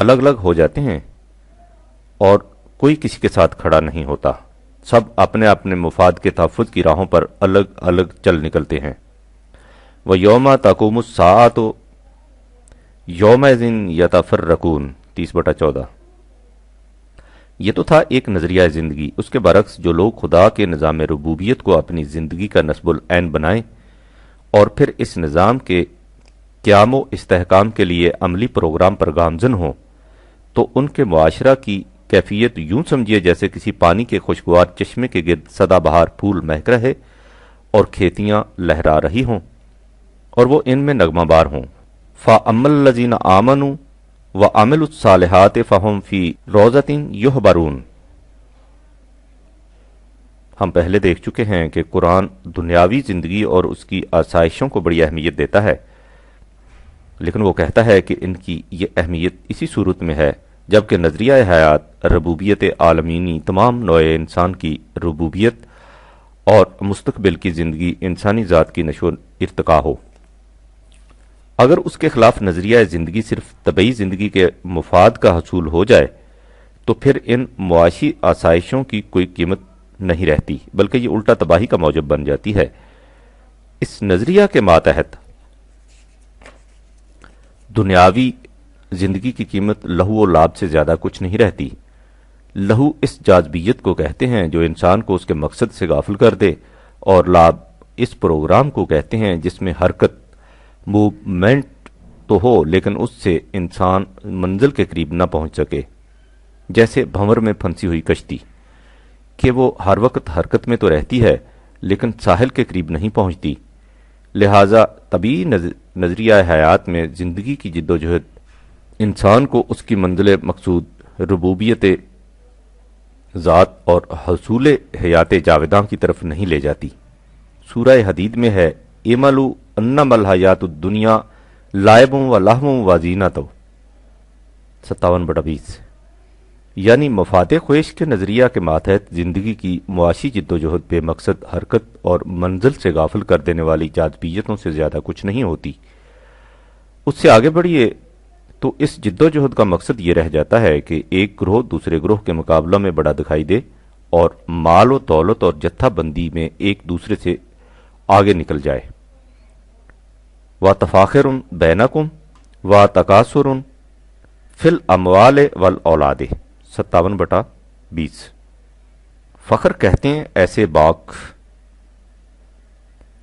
الگ الگ ہو جاتے ہیں اور کوئی کسی کے ساتھ کھڑا نہیں ہوتا، سب اپنے اپنے مفاد کے تحفظ کی راہوں پر الگ الگ چل نکلتے ہیں۔ وَيَوْمَ تَقُومُ السَّاعَةُ يَوْمَئِذٍ يَتَفَرَّقُونَ 30/14۔ یہ تو تھا ایک نظریہ زندگی، اس کے برعکس جو لوگ خدا کے نظام ربوبیت کو اپنی زندگی کا نصب العین بنائیں اور پھر اس نظام کے قیام و استحکام کے لیے عملی پروگرام پر گامزن ہوں، تو ان کے معاشرہ کی کیفیت یوں سمجھیے جیسے کسی پانی کے خوشگوار چشمے کے گرد سدا بہار پھول مہک رہے اور کھیتیاں لہرا رہی ہوں اور وہ ان میں نغمہ بار ہوں۔ فَأَمَّا الَّذِينَ آمَنُوا وَعَمِلُوا الصَّالِحَاتِ فَهُمْ فِي رَوْضَةٍ يُحْبَرُونَ۔ ہم پہلے دیکھ چکے ہیں کہ قرآن دنیاوی زندگی اور اس کی آسائشوں کو بڑی اہمیت دیتا ہے، لیکن وہ کہتا ہے کہ ان کی یہ اہمیت اسی صورت میں ہے جبکہ نظریہ حیات ربوبیت عالمینی تمام نوع انسان کی ربوبیت اور مستقبل کی زندگی انسانی ذات کی نشو ارتقا ہو۔ اگر اس کے خلاف نظریہ زندگی صرف طبعی زندگی کے مفاد کا حصول ہو جائے تو پھر ان معاشی آسائشوں کی کوئی قیمت نہیں رہتی، بلکہ یہ الٹا تباہی کا موجب بن جاتی ہے۔ اس نظریہ کے ماتحت دنیاوی زندگی کی قیمت لہو و لعب سے زیادہ کچھ نہیں رہتی۔ لہو اس جاذبیت کو کہتے ہیں جو انسان کو اس کے مقصد سے غافل کر دے، اور لعب اس پروگرام کو کہتے ہیں جس میں حرکت، موومنٹ تو ہو لیکن اس سے انسان منزل کے قریب نہ پہنچ سکے، جیسے بھنور میں پھنسی ہوئی کشتی کہ وہ ہر وقت حرکت میں تو رہتی ہے لیکن ساحل کے قریب نہیں پہنچتی۔ لہذا طبیعی نظریہ حیات میں زندگی کی جد و جہد انسان کو اس کی منزل مقصود ربوبیت ذات اور حصول حیات جاوداں کی طرف نہیں لے جاتی۔ سورہ حدید میں ہے اعملوا انما الحیات الدنیا لعب و لہو و زینۃ 57/20، یعنی مفاد خواہش کے نظریہ کے ماتحت زندگی کی معاشی جد و جہد بے مقصد حرکت اور منزل سے غافل کر دینے والی جاذبیتوں سے زیادہ کچھ نہیں ہوتی۔ اس سے آگے بڑھیے تو اس جد و جہد کا مقصد یہ رہ جاتا ہے کہ ایک گروہ دوسرے گروہ کے مقابلہ میں بڑا دکھائی دے اور مال و دولت اور جتھا بندی میں ایک دوسرے سے آگے نکل جائے۔ وَتَفَاخُرٌ بَيْنَكُمْ وَتَكَاثُرٌ فِي الْأَمْوَالِ وَالْأَوْلَادِ 57/20۔ فخر کہتے ہیں ایسے باغ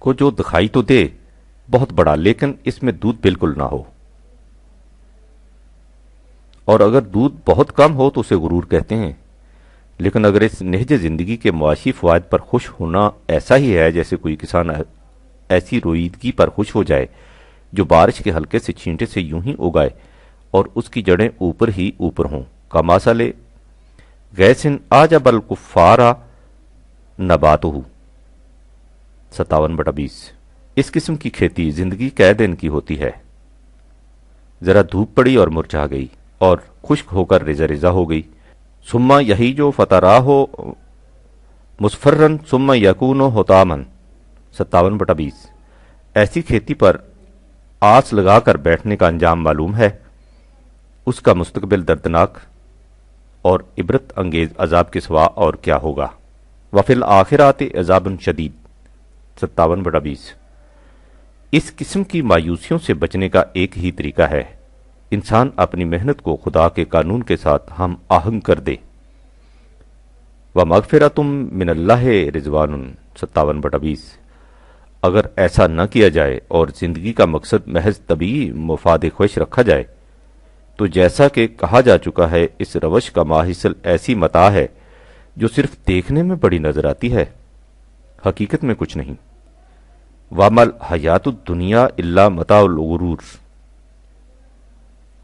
کو جو دکھائی تو دے بہت بڑا لیکن اس میں دودھ بالکل نہ ہو، اور اگر دودھ بہت کم ہو تو اسے غرور کہتے ہیں۔ لیکن اگر اس نہج زندگی کے معاشی فوائد پر خوش ہونا ایسا ہی ہے جیسے کوئی کسان ایسی رویدگی پر خوش ہو جائے جو بارش کے ہلکے سے چھینٹے سے یوں ہی اگائے اور اس کی جڑیں اوپر ہی اوپر ہوں، کمثل غیث اعجب الکفار نباتہ 57/20۔ اس قسم کی کھیتی زندگی قید دن کی ہوتی ہے، ذرا دھوپ پڑی اور مرجھا گئی اور خشک ہو کر ریزہ ریزہ ہو گئی، ثم یہیج فتراہ مصفرن ثم یکون حطاما 57/20۔ ایسی کھیتی پر آس لگا کر بیٹھنے کا انجام معلوم ہے، اس کا مستقبل دردناک اور عبرت انگیز عذاب کے سوا اور کیا ہوگا۔ وفی الآخرات عذاب شدید 57/20۔ اس قسم کی مایوسیوں سے بچنے کا ایک ہی طریقہ ہے، انسان اپنی محنت کو خدا کے قانون کے ساتھ ہم آہنگ کر دے۔ وَمَغْفِرَةٌ مِّنَ اللَّهِ رِضْوَانٌ 57/20۔ اگر ایسا نہ کیا جائے اور زندگی کا مقصد محض طبیعی مفاد خوش رکھا جائے تو جیسا کہ کہا جا چکا ہے اس روش کا ماحصل ایسی متاع ہے جو صرف دیکھنے میں بڑی نظر آتی ہے، حقیقت میں کچھ نہیں۔ وَمَا الْحَيَاةُ الدُّنْيَا إِلَّا مَتَاعُ الْغُرُورِ۔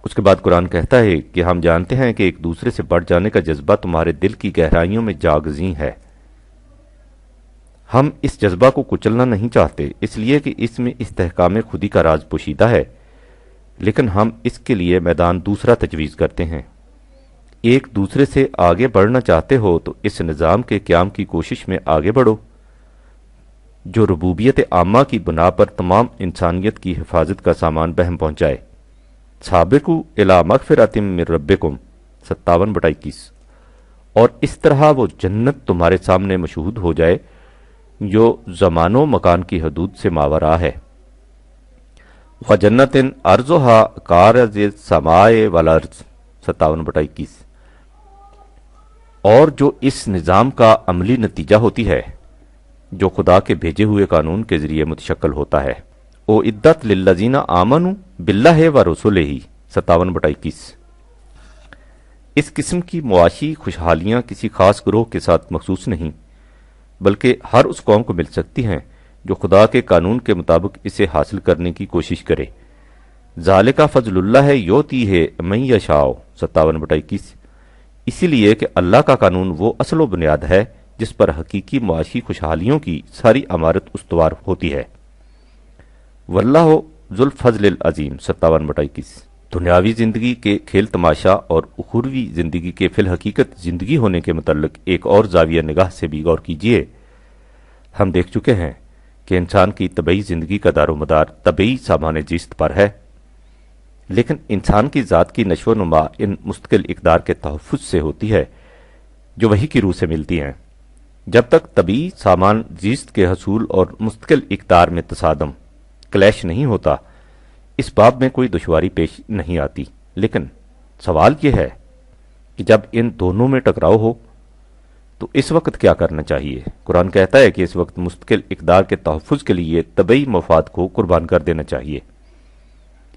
اس کے بعد قرآن کہتا ہے کہ ہم جانتے ہیں کہ ایک دوسرے سے بڑھ جانے کا جذبہ تمہارے دل کی گہرائیوں میں جاگزیں ہے۔ ہم اس جذبہ کو کچلنا نہیں چاہتے اس لیے کہ اس میں استحکام خودی کا راز پوشیدہ ہے، لیکن ہم اس کے لیے میدان دوسرا تجویز کرتے ہیں۔ ایک دوسرے سے آگے بڑھنا چاہتے ہو تو اس نظام کے قیام کی کوشش میں آگے بڑھو جو ربوبیت عامہ کی بنا پر تمام انسانیت کی حفاظت کا سامان بہم پہنچائے۔ سابقوا الی مغفرۃ من ربکم 57/21۔ اور اس طرح وہ جنت تمہارے سامنے مشہود ہو جائے جو زمان و مکان کی حدود سے ماوراء ہے۔ وَجَنَّةٍ عَرْضُهَا كَعَرْضِ السَّمَاءِ وَالْأَرْضِ 57/21۔ اور جو اس نظام کا عملی نتیجہ ہوتی ہے جو خدا کے بھیجے ہوئے قانون کے ذریعے متشکل ہوتا ہے۔ اُعِدَّتْ لِلَّذِينَ آمَنُوا بِاللَّهِ وَرُسُلِهِ 57/21۔ اس قسم کی معاشی خوشحالیاں کسی خاص گروہ کے ساتھ مخصوص نہیں بلکہ ہر اس قوم کو مل سکتی ہیں جو خدا کے قانون کے مطابق اسے حاصل کرنے کی کوشش کرے۔ ذالک فضل اللہ یؤتیہ من یشاء 57/21۔ اسی لیے کہ اللہ کا قانون وہ اصل و بنیاد ہے جس پر حقیقی معاشی خوشحالیوں کی ساری عمارت استوار ہوتی ہے۔ واللہ ذو الفضل العظیم 57/21۔ دنیاوی زندگی کے کھیل تماشا اور اخروی زندگی کے فی الحقیقت زندگی ہونے کے متعلق ایک اور زاویہ نگاہ سے بھی غور کیجیے۔ ہم دیکھ چکے ہیں کہ انسان کی طبعی زندگی کا دار و مدار طبعی سامان زیست پر ہے۔ لیکن انسان کی ذات کی نشو و نما ان مستقل اقدار کے تحفظ سے ہوتی ہے جو وحی کی روح سے ملتی ہیں۔ جب تک طبعی سامان زیست کے حصول اور مستقل اقدار میں تصادم کلیش نہیں ہوتا، اس باب میں کوئی دشواری پیش نہیں آتی۔ لیکن سوال یہ ہے کہ جب ان دونوں میں ٹکراؤ ہو تو اس وقت کیا کرنا چاہیے؟ قرآن کہتا ہے کہ اس وقت مستقل اقدار کے تحفظ کے لیے طبعی مفاد کو قربان کر دینا چاہیے،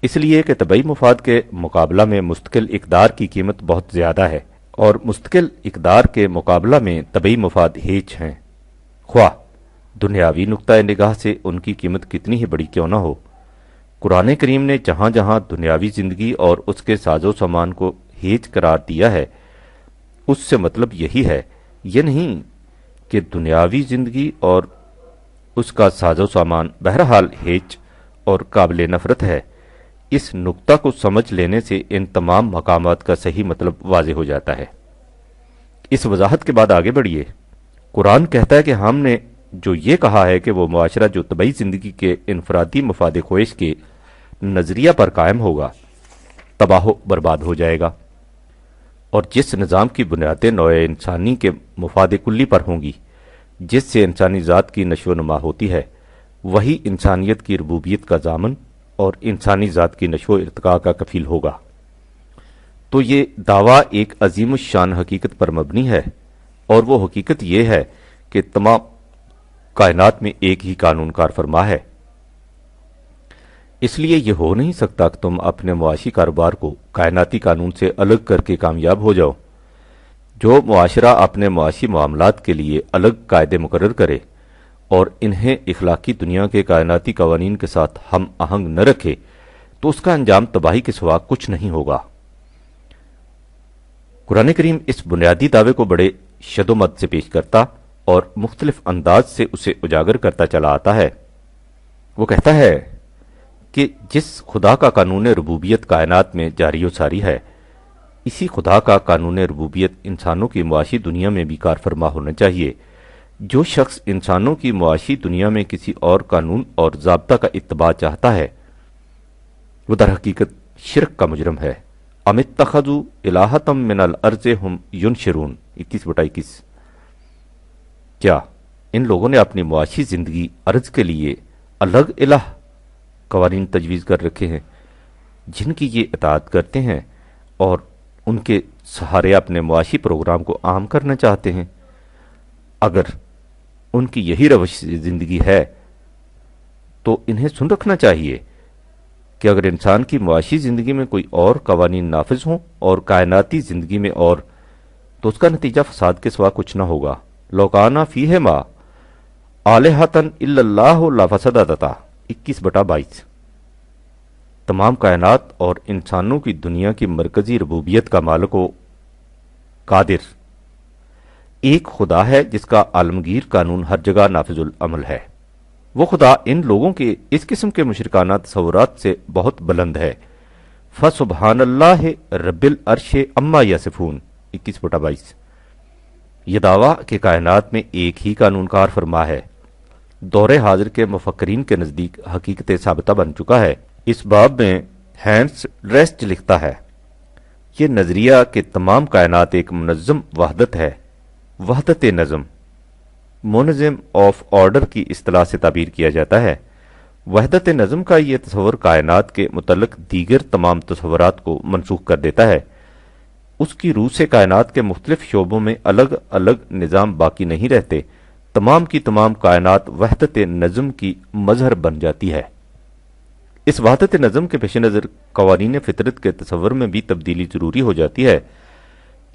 اس لیے کہ طبعی مفاد کے مقابلہ میں مستقل اقدار کی قیمت بہت زیادہ ہے، اور مستقل اقدار کے مقابلہ میں طبعی مفاد ہیچ ہیں، خواہ دنیاوی نقطۂ نگاہ سے ان کی قیمت کتنی ہی بڑی کیوں نہ ہو۔ قرآن کریم نے جہاں جہاں دنیاوی زندگی اور اس کے ساز و سامان کو ہیچ قرار دیا ہے، اس سے مطلب یہی ہے، یہ نہیں کہ دنیاوی زندگی اور اس کا ساز و سامان بہرحال ہیچ اور قابل نفرت ہے۔ اس نقطہ کو سمجھ لینے سے ان تمام مقامات کا صحیح مطلب واضح ہو جاتا ہے۔ اس وضاحت کے بعد آگے بڑھیے۔ قرآن کہتا ہے کہ ہم نے جو یہ کہا ہے کہ وہ معاشرہ جو طبعی زندگی کے انفرادی مفاد خواہش کے نظریہ پر قائم ہوگا تباہ و برباد ہو جائے گا، اور جس نظام کی بنیادیں نوع انسانی کے مفاد کلی پر ہوں گی، جس سے انسانی ذات کی نشو و نما ہوتی ہے، وہی انسانیت کی ربوبیت کا ضامن اور انسانی ذات کی نشو و ارتقاء کا کفیل ہوگا۔ تو یہ دعویٰ ایک عظیم الشان حقیقت پر مبنی ہے، اور وہ حقیقت یہ ہے کہ تمام کائنات میں ایک ہی قانون کار فرما ہے۔ اس لیے یہ ہو نہیں سکتا کہ تم اپنے معاشی کاروبار کو کائناتی قانون سے الگ کر کے کامیاب ہو جاؤ۔ جو معاشرہ اپنے معاشی معاملات کے لیے الگ قاعدے مقرر کرے اور انہیں اخلاقی دنیا کے کائناتی قوانین کے ساتھ ہم آہنگ نہ رکھے، تو اس کا انجام تباہی کے سوا کچھ نہیں ہوگا۔ قرآن کریم اس بنیادی دعوے کو بڑے شد و مد سے پیش کرتا اور مختلف انداز سے اسے اجاگر کرتا چلا آتا ہے۔ وہ کہتا ہے کہ جس خدا کا قانون ربوبیت کائنات میں جاری و ساری ہے، اسی خدا کا قانون ربوبیت انسانوں کی معاشی دنیا میں بھی کار فرما ہونا چاہیے۔ جو شخص انسانوں کی معاشی دنیا میں کسی اور قانون اور ضابطہ کا اتباع چاہتا ہے، وہ در حقیقت شرک کا مجرم ہے۔ ام اتخذوا الہۃ من الارض ہم ینشرون 21/21۔ کیا ان لوگوں نے اپنی معاشی زندگی ارض کے لیے الگ الہ قوانین تجویز کر رکھے ہیں جن کی یہ اطاعت کرتے ہیں اور ان کے سہارے اپنے معاشی پروگرام کو عام کرنا چاہتے ہیں؟ اگر ان کی یہی روش زندگی ہے تو انہیں سن رکھنا چاہیے کہ اگر انسان کی معاشی زندگی میں کوئی اور قوانین نافذ ہوں اور کائناتی زندگی میں اور، تو اس کا نتیجہ فساد کے سوا کچھ نہ ہوگا۔ لو کان فیہما آلہۃ الا اللہ لفسدتا 21/22۔ تمام کائنات اور انسانوں کی دنیا کی مرکزی ربوبیت کا مالک و قادر ایک خدا ہے جس کا عالمگیر قانون ہر جگہ نافذ العمل ہے۔ وہ خدا ان لوگوں کے اس قسم کے مشرکانہ تصورات سے بہت بلند ہے۔ فسبحان اللہ رب العرش عما یصفون 21/22۔ یہ دعویٰ کہ کائنات میں ایک ہی قانون کار فرما ہے دور حاضر کے مفکرین کے نزدیک حقیقت ثابتہ بن چکا ہے۔ اس باب میں ہینس ریسٹ لکھتا ہے، یہ نظریہ کہ تمام کائنات ایک منظم وحدت ہے، وحدت نظم، مونزم آف آرڈر کی اصطلاح سے تعبیر کیا جاتا ہے۔ وحدت نظم کا یہ تصور کائنات کے متعلق دیگر تمام تصورات کو منسوخ کر دیتا ہے۔ اس کی روح سے کائنات کے مختلف شعبوں میں الگ الگ نظام باقی نہیں رہتے، تمام کی تمام کائنات وحدت نظم کی مظہر بن جاتی ہے۔ اس وحدت نظم کے پیش نظر قوانین فطرت کے تصور میں بھی تبدیلی ضروری ہو جاتی ہے،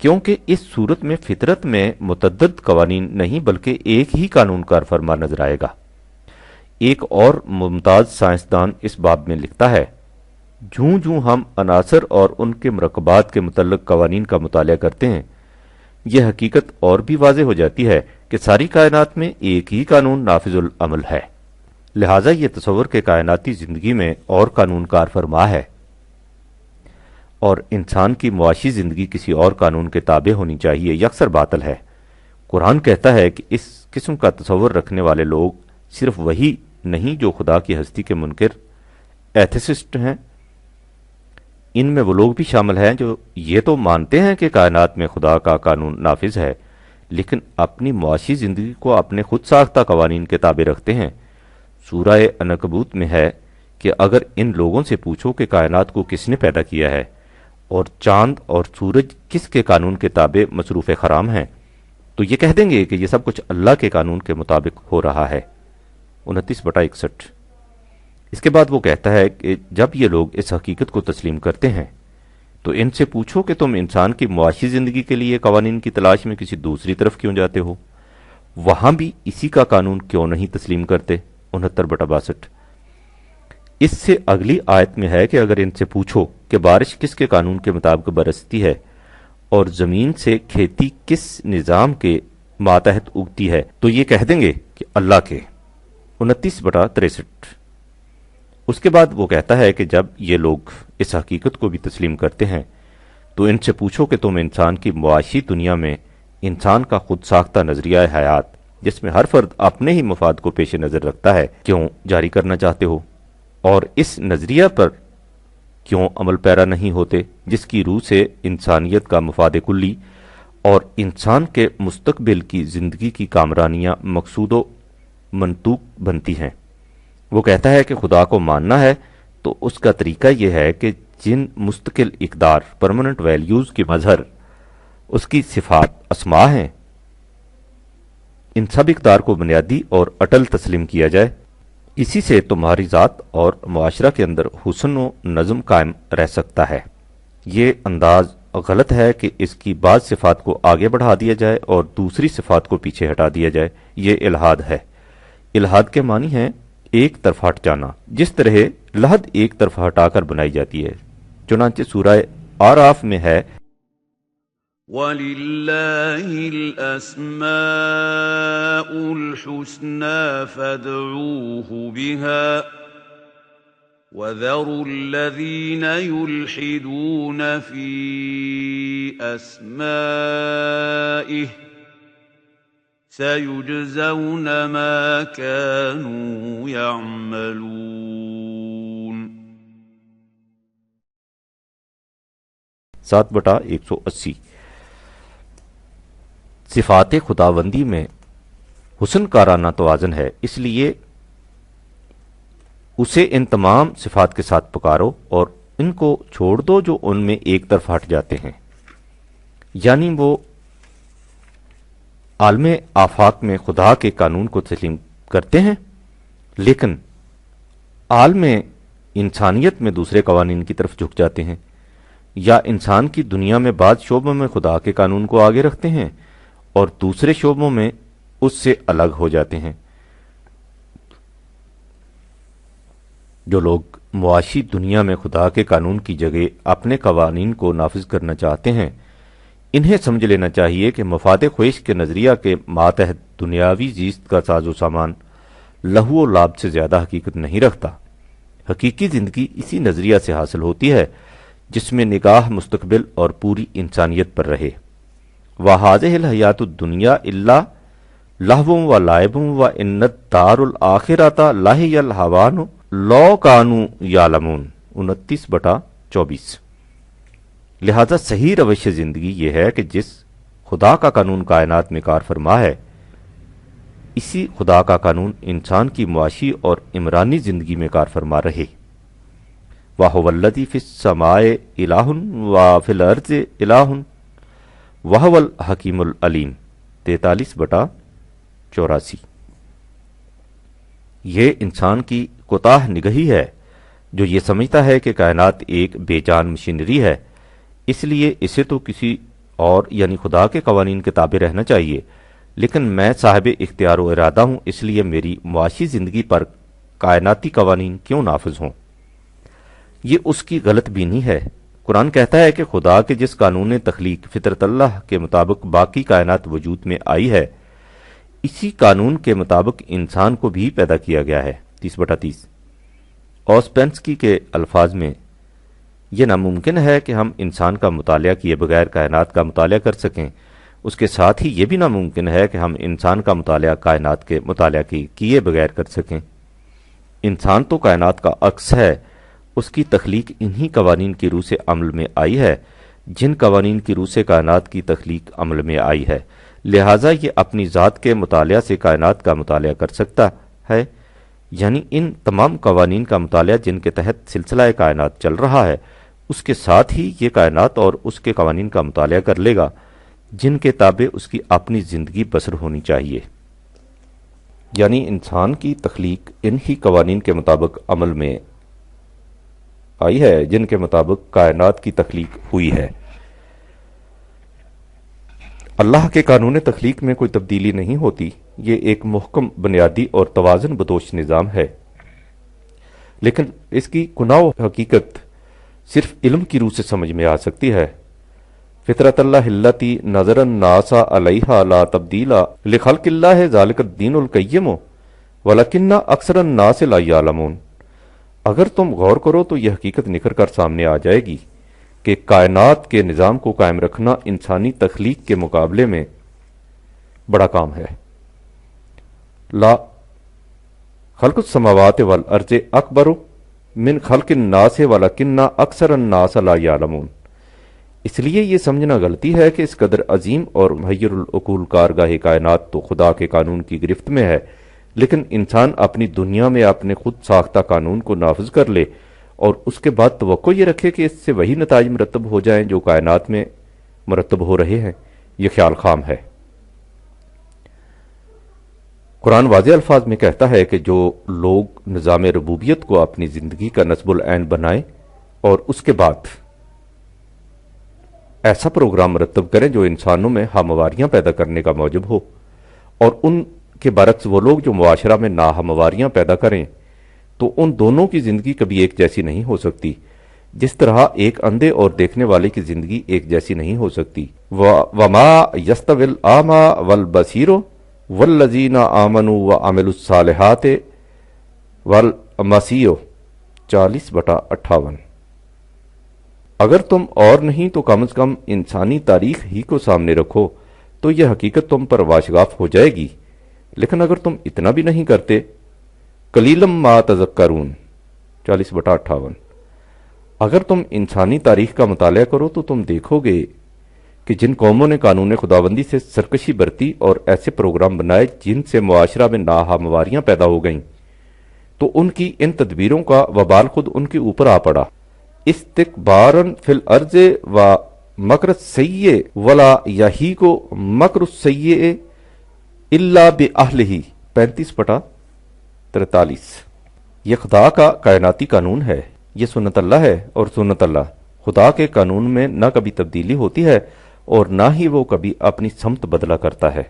کیونکہ اس صورت میں فطرت میں متعدد قوانین نہیں بلکہ ایک ہی قانون کار فرما نظر آئے گا۔ ایک اور ممتاز سائنسدان اس باب میں لکھتا ہے، جوں جوں ہم عناصر اور ان کے مرکبات کے متعلق قوانین کا مطالعہ کرتے ہیں، یہ حقیقت اور بھی واضح ہو جاتی ہے کہ ساری کائنات میں ایک ہی قانون نافذ العمل ہے۔ لہٰذا یہ تصور کہ کائناتی زندگی میں اور قانون کار فرما ہے اور انسان کی معاشی زندگی کسی اور قانون کے تابع ہونی چاہیے، یکسر باطل ہے۔ قرآن کہتا ہے کہ اس قسم کا تصور رکھنے والے لوگ صرف وہی نہیں جو خدا کی ہستی کے منکر ایتھیسسٹ ہیں، ان میں وہ لوگ بھی شامل ہیں جو یہ تو مانتے ہیں کہ کائنات میں خدا کا قانون نافذ ہے، لیکن اپنی معاشی زندگی کو اپنے خود ساختہ قوانین کے تابع رکھتے ہیں۔ سورہ عنکبوت میں ہے کہ اگر ان لوگوں سے پوچھو کہ کائنات کو کس نے پیدا کیا ہے اور چاند اور سورج کس کے قانون کے تابع مصروف خرام ہیں، تو یہ کہہ دیں گے کہ یہ سب کچھ اللہ کے قانون کے مطابق ہو رہا ہے۔ 29/61۔ اس کے بعد وہ کہتا ہے کہ جب یہ لوگ اس حقیقت کو تسلیم کرتے ہیں تو ان سے پوچھو کہ تم انسان کی معاشی زندگی کے لیے قوانین کی تلاش میں کسی دوسری طرف کیوں جاتے ہو، وہاں بھی اسی کا قانون کیوں نہیں تسلیم کرتے۔ 69/62۔ اس سے اگلی آیت میں ہے کہ اگر ان سے پوچھو کہ بارش کس کے قانون کے مطابق برستی ہے اور زمین سے کھیتی کس نظام کے ماتحت اگتی ہے، تو یہ کہہ دیں گے کہ اللہ کے۔ 29/63۔ اس کے بعد وہ کہتا ہے کہ جب یہ لوگ اس حقیقت کو بھی تسلیم کرتے ہیں تو ان سے پوچھو کہ تم انسان کی معاشی دنیا میں انسان کا خود ساختہ نظریہ حیات، جس میں ہر فرد اپنے ہی مفاد کو پیش نظر رکھتا ہے، کیوں جاری کرنا چاہتے ہو، اور اس نظریہ پر کیوں عمل پیرا نہیں ہوتے جس کی روح سے انسانیت کا مفاد کلی اور انسان کے مستقبل کی زندگی کی کامرانیاں مقصود و منطوق بنتی ہیں۔ وہ کہتا ہے کہ خدا کو ماننا ہے تو اس کا طریقہ یہ ہے کہ جن مستقل اقدار پرماننٹ ویلیوز کی مظہر اس کی صفات اسماء ہیں، ان سب اقدار کو بنیادی اور اٹل تسلیم کیا جائے، اسی سے تمہاری ذات اور معاشرہ کے اندر حسن و نظم قائم رہ سکتا ہے۔ یہ انداز غلط ہے کہ اس کی بعض صفات کو آگے بڑھا دیا جائے اور دوسری صفات کو پیچھے ہٹا دیا جائے، یہ الحاد ہے۔ الحاد کے معنی ہیں ایک طرف ہٹ جانا، جس طرح لحد ایک طرف ہٹا کر بنائی جاتی ہے۔ چنانچہ سورہ آراف میں ہے وَلِلَّهِ الْأَسْمَاءُ الْحُسْنَى فَادْعُوهُ بِهَا وَذَرُوا الَّذِينَ يُلْحِدُونَ فِي أَسْمَائِهِ سَيُجْزَوْنَ مَا كَانُوا يَعْمَلُونَ۔ 7/180۔ صفات خداوندی میں حسن کارانہ توازن ہے، اس لیے اسے ان تمام صفات کے ساتھ پکارو اور ان کو چھوڑ دو جو ان میں ایک طرف ہٹ جاتے ہیں، یعنی وہ عالم آفاق میں خدا کے قانون کو تسلیم کرتے ہیں لیکن عالم انسانیت میں دوسرے قوانین کی طرف جھک جاتے ہیں، یا انسان کی دنیا میں بعض شعبوں میں خدا کے قانون کو آگے رکھتے ہیں اور دوسرے شعبوں میں اس سے الگ ہو جاتے ہیں۔ جو لوگ معاشی دنیا میں خدا کے قانون کی جگہ اپنے قوانین کو نافذ کرنا چاہتے ہیں، انہیں سمجھ لینا چاہیے کہ مفاد خواہش کے نظریہ کے ماتحت دنیاوی زیست کا ساز و سامان لہو و لعب سے زیادہ حقیقت نہیں رکھتا۔ حقیقی زندگی اسی نظریہ سے حاصل ہوتی ہے جس میں نگاہ مستقبل اور پوری انسانیت پر رہے۔ وَهَٰذِهِ الْحَيَاةُ الدُّنْيَا إِلَّا لَهْوٌ وَلَعِبٌ وَإِنَّ الدَّارَ الْآخِرَةَ لَهِيَ الْحَيَوَانُ لَوْ كَانُوا يَعْلَمُونَ۔ 29/24۔ لہذا صحیح روش زندگی یہ ہے کہ جس خدا کا قانون کائنات میں کار فرما ہے، اسی خدا کا قانون انسان کی معاشی اور عمرانی زندگی میں کار فرما رہے۔ وَهُوَ الَّذِي فِي السَّمَاءِ إِلَٰهٌ وَفِي الْأَرْضِ إِلَٰهٌ وَهُوَ الْحَكِيمُ الْعَلِيمُ۔ 43/84۔ یہ انسان کی کوتاہ نگہی ہے جو یہ سمجھتا ہے کہ کائنات ایک بے جان مشینری ہے، اس لیے اسے تو کسی اور یعنی خدا کے قوانین کے تابع رہنا چاہیے، لیکن میں صاحب اختیار و ارادہ ہوں، اس لیے میری معاشی زندگی پر کائناتی قوانین کیوں نافذ ہوں۔ یہ اس کی غلط بینی ہے۔ قرآن کہتا ہے کہ خدا کے جس قانون تخلیق فطرت اللہ کے مطابق باقی کائنات وجود میں آئی ہے، اسی قانون کے مطابق انسان کو بھی پیدا کیا گیا ہے۔ 30/30۔ اوسپینسکی کے الفاظ میں یہ ناممکن ہے کہ ہم انسان کا مطالعہ کیے بغیر کائنات کا مطالعہ کر سکیں، اس کے ساتھ ہی یہ بھی ناممکن ہے کہ ہم انسان کا مطالعہ کائنات کے مطالعہ کیے بغیر کر سکیں۔ انسان تو کائنات کا عکس ہے اس کی تخلیق انہی قوانین کی روح سے عمل میں آئی ہے جن قوانین کی روح سے کائنات کی تخلیق عمل میں آئی ہے، لہٰذا یہ اپنی ذات کے مطالعہ سے کائنات کا مطالعہ کر سکتا ہے، یعنی ان تمام قوانین کا مطالعہ جن کے تحت سلسلہ کائنات چل رہا ہے، اس کے ساتھ ہی یہ کائنات اور اس کے قوانین کا مطالعہ کر لے گا جن کے تابع اس کی اپنی زندگی بسر ہونی چاہیے، یعنی انسان کی تخلیق انہی قوانین کے مطابق عمل میں آئی ہے جن کے مطابق کائنات کی تخلیق ہوئی ہے۔ اللہ کے قانون تخلیق میں کوئی تبدیلی نہیں ہوتی، یہ ایک محکم بنیادی اور توازن بدوش نظام ہے، لیکن اس کی کناہ و حقیقت صرف علم کی روح سے سمجھ میں آ سکتی ہے۔ فطرت اللہ التی نظر الناس علیہا لا تبدیل لخلق اللہ ذالک الدین القیم ولکن اکثر الناس لا یعلمون۔ اگر تم غور کرو تو یہ حقیقت نکھر کر سامنے آ جائے گی کہ کائنات کے نظام کو قائم رکھنا انسانی تخلیق کے مقابلے میں بڑا کام ہے۔ لا خلق السماوات والارض اکبر من خلق الناس ولکن اکثر الناس لا یعلمون۔ اس لیے یہ سمجھنا غلطی ہے کہ اس قدر عظیم اور محیر العقول کارگاہ کائنات تو خدا کے قانون کی گرفت میں ہے، لیکن انسان اپنی دنیا میں اپنے خود ساختہ قانون کو نافذ کر لے اور اس کے بعد توقع یہ رکھے کہ اس سے وہی نتائج مرتب ہو جائیں جو کائنات میں مرتب ہو رہے ہیں، یہ خیال خام ہے۔ قرآن واضح الفاظ میں کہتا ہے کہ جو لوگ نظام ربوبیت کو اپنی زندگی کا نصب العین بنائیں اور اس کے بعد ایسا پروگرام مرتب کریں جو انسانوں میں ہمواریاں پیدا کرنے کا موجب ہو، اور ان کے برعکس وہ لوگ جو معاشرہ میں ناہمواریاں پیدا کریں، تو ان دونوں کی زندگی کبھی ایک جیسی نہیں ہو سکتی، جس طرح ایک اندھے اور دیکھنے والے کی زندگی ایک جیسی نہیں ہو سکتی۔ وما یستوی الاعمی والبصیر والذین آمنوا وعملوا الصالحات والمسیح 40/58۔ اگر تم اور نہیں تو کم از کم انسانی تاریخ ہی کو سامنے رکھو تو یہ حقیقت تم پر واشگاف ہو جائے گی، لیکن اگر تم اتنا بھی نہیں کرتے، قلیلم ما تذکرون 40/58۔ اگر تم انسانی تاریخ کا مطالعہ کرو تو تم دیکھو گے کہ جن قوموں نے قانون خداوندی سے سرکشی برتی اور ایسے پروگرام بنائے جن سے معاشرہ میں ناہمواریاں پیدا ہو گئیں، تو ان کی ان تدبیروں کا وبال خود ان کے اوپر آ پڑا۔ استکبارن فی الارض و مکر السیئ ولا یحیق مکر السیئ الا باہلہ 35/43۔ یہ خدا کا کائناتی قانون ہے، یہ سنت اللہ ہے، اور سنت اللہ خدا کے قانون میں نہ کبھی تبدیلی ہوتی ہے اور نہ ہی وہ کبھی اپنی سمت بدلا کرتا ہے۔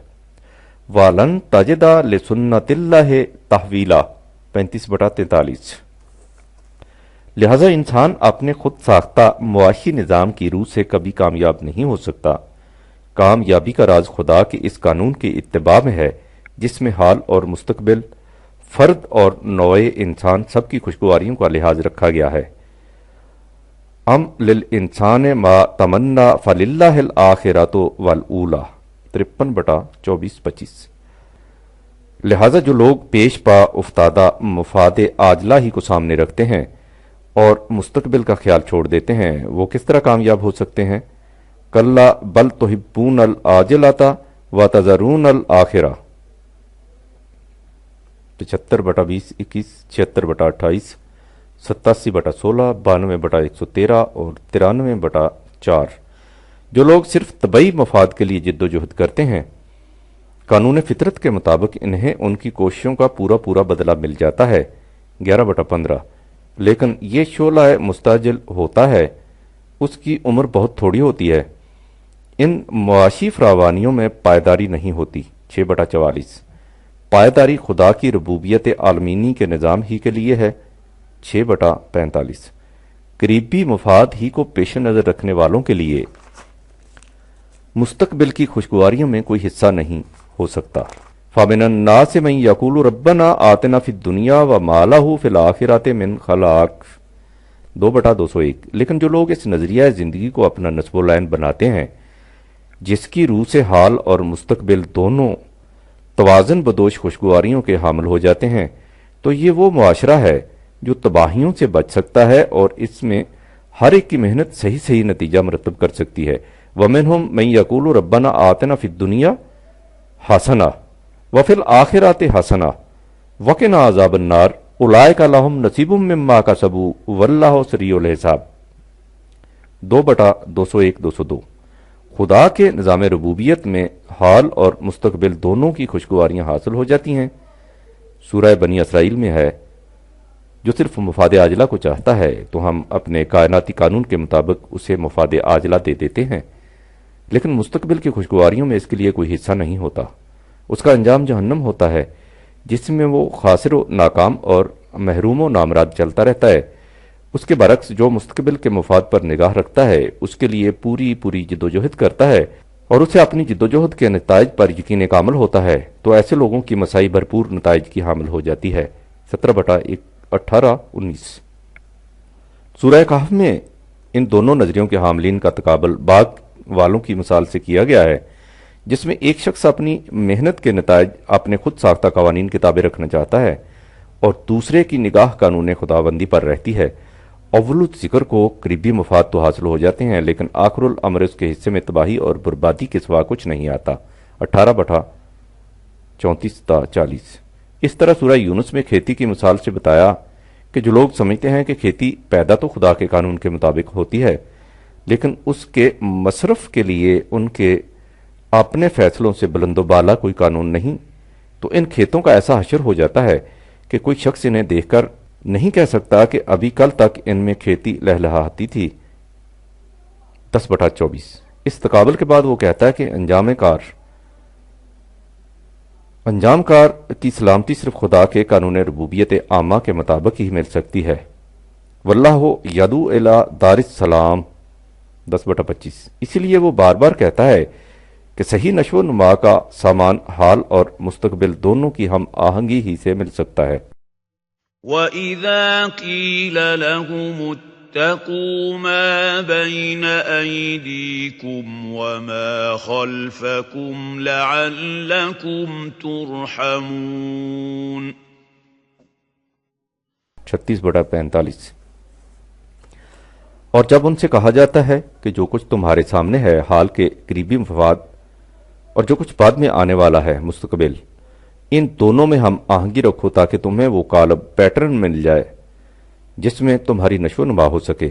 وَلَن تَجِدَ لِسُنَّتِ اللَّهِ تَحْوِیلًا 35/43۔ لہذا انسان اپنے خود ساختہ معاشی نظام کی روح سے کبھی کامیاب نہیں ہو سکتا۔ کامیابی کا راز خدا کے اس قانون کی اتباع میں ہے جس میں حال اور مستقبل، فرد اور نوع انسان سب کی خوشگواریوں کا لحاظ رکھا گیا ہے۔ ام للانسان ما تمنا فللہ الآخرۃ والاولی 53/24-25۔ لہذا جو لوگ پیش پا افتادہ مفاد عاجلہ ہی کو سامنے رکھتے ہیں اور مستقبل کا خیال چھوڑ دیتے ہیں، وہ کس طرح کامیاب ہو سکتے ہیں؟ کلا بل تحبون العاجلۃ وتذرون الآخرہ 75/20-21، 76/28، 87/16، 92/113 اور 93/4۔ جو لوگ صرف طبعی مفاد کے لیے جد و جہد کرتے ہیں، قانون فطرت کے مطابق انہیں ان کی کوششوں کا پورا بدلہ مل جاتا ہے 11/15۔ لیکن یہ شعلہ مستعجل ہوتا ہے، اس کی عمر بہت تھوڑی ہوتی ہے، ان معاشی فراوانیوں میں پائیداری نہیں ہوتی 6/44۔ پائیداری خدا کی ربوبیت عالمینی کے نظام ہی کے لیے ہے 6/45۔ قریبی مفاد ہی کو پیش نظر رکھنے والوں کے لیے مستقبل کی خوشگواریوں میں کوئی حصہ نہیں ہو سکتا۔ فَمِنَ النَّاسِ مَن يَقُولُ رَبَّنَا آتِنَا فِي الدُّنْيَا وَمَا لَهُ فِي الْآخِرَةِ مِنْ خَلَاقٍ 2/201۔ لیکن جو لوگ اس نظریہ زندگی کو اپنا نصب العین بناتے ہیں جس کی روح سے حال اور مستقبل دونوں توازن بدوش خوشگواریوں کے حامل ہو جاتے ہیں، تو یہ وہ معاشرہ ہے جو تباہیوں سے بچ سکتا ہے اور اس میں ہر ایک کی محنت صحیح صحیح نتیجہ مرتب کر سکتی ہے۔ وَمِنْهُمْ مَنْ يَقُولُ رَبَّنَا آتِنَا فِي الدُّنْيَا حَسَنَةً وَفِي الْآخِرَةِ حَسَنَةً وَقِنَا عَذَابَ النَّارِ أُولَٰئِكَ لَهُمْ نَصِیبٌ مِّمَّا كَسَبُوا وَاللَّهُ سَرِیعُ الْحِسَابِ 2/201-202۔ خدا کے نظام ربوبیت میں حال اور مستقبل دونوں کی خوشگواریاں حاصل ہو جاتی ہیں۔ سورہ بنی اسرائیل میں ہے، جو صرف مفاد عاجلہ کو چاہتا ہے تو ہم اپنے کائناتی قانون کے مطابق اسے مفاد عاجلہ دے دیتے ہیں، لیکن مستقبل کی خوشگواریوں میں اس کے لیے کوئی حصہ نہیں ہوتا۔ اس کا انجام جہنم ہوتا ہے، جس میں وہ خاسر و ناکام اور محروم و نامراد چلتا رہتا ہے۔ اس کے برعکس جو مستقبل کے مفاد پر نگاہ رکھتا ہے اس کے لیے پوری جدوجہد کرتا ہے اور اسے اپنی جدوجہد کے نتائج پر یقین کامل ہوتا ہے، تو ایسے لوگوں کی مساعی بھرپور نتائج کی حامل ہو جاتی ہے۔ 17/18-19۔ سورہ کہف میں ان دونوں نظریوں کے حاملین کا تقابل باغ والوں کی مثال سے کیا گیا ہے، جس میں ایک شخص اپنی محنت کے نتائج اپنے خود ساختہ قوانین کے تابع رکھنا چاہتا ہے اور دوسرے کی نگاہ قانون خداوندی پر رہتی ہے۔ اول ذکر کو قریبی مفاد تو حاصل ہو جاتے ہیں، لیکن آخر الامر اس کے حصے میں تباہی اور بربادی کے سوا کچھ نہیں آتا۔ 18/34-40۔ اس طرح سورہ یونس میں کھیتی کی مثال سے بتایا کہ جو لوگ سمجھتے ہیں کہ کھیتی پیدا تو خدا کے قانون کے مطابق ہوتی ہے، لیکن اس کے مصرف کے لیے ان کے اپنے فیصلوں سے بلند و بالا کوئی قانون نہیں، تو ان کھیتوں کا ایسا حشر ہو جاتا ہے کہ کوئی شخص انہیں دیکھ کر نہیں کہہ سکتا کہ ابھی کل تک ان میں کھیتی لہلہاتی تھی۔ 10/24۔ اس تقابل کے بعد وہ کہتا ہے کہ انجام کار کی سلامتی صرف خدا کے قانون ربوبیت عامہ کے مطابق ہی مل سکتی ہے۔ واللہ یدعو الی دار السلام 10/25۔ اسی لیے وہ بار بار کہتا ہے کہ صحیح نشو و نما کا سامان حال اور مستقبل دونوں کی ہم آہنگی ہی سے مل سکتا ہے۔ وَإِذَا قِيلَ لَهُمُ اتَّقُوا مَا بَيْنَ أَيْدِيكُمْ وَمَا خَلْفَكُمْ لَعَلَّكُمْ تُرْحَمُونَ 36/45۔ اور جب ان سے کہا جاتا ہے کہ جو کچھ تمہارے سامنے ہے حال کے قریبی مفاد اور جو کچھ بعد میں آنے والا ہے مستقبل، ان دونوں میں ہم آہنگی رکھو تاکہ تمہیں وہ قالب پیٹرن مل جائے جس میں تمہاری نشو و نما ہو سکے۔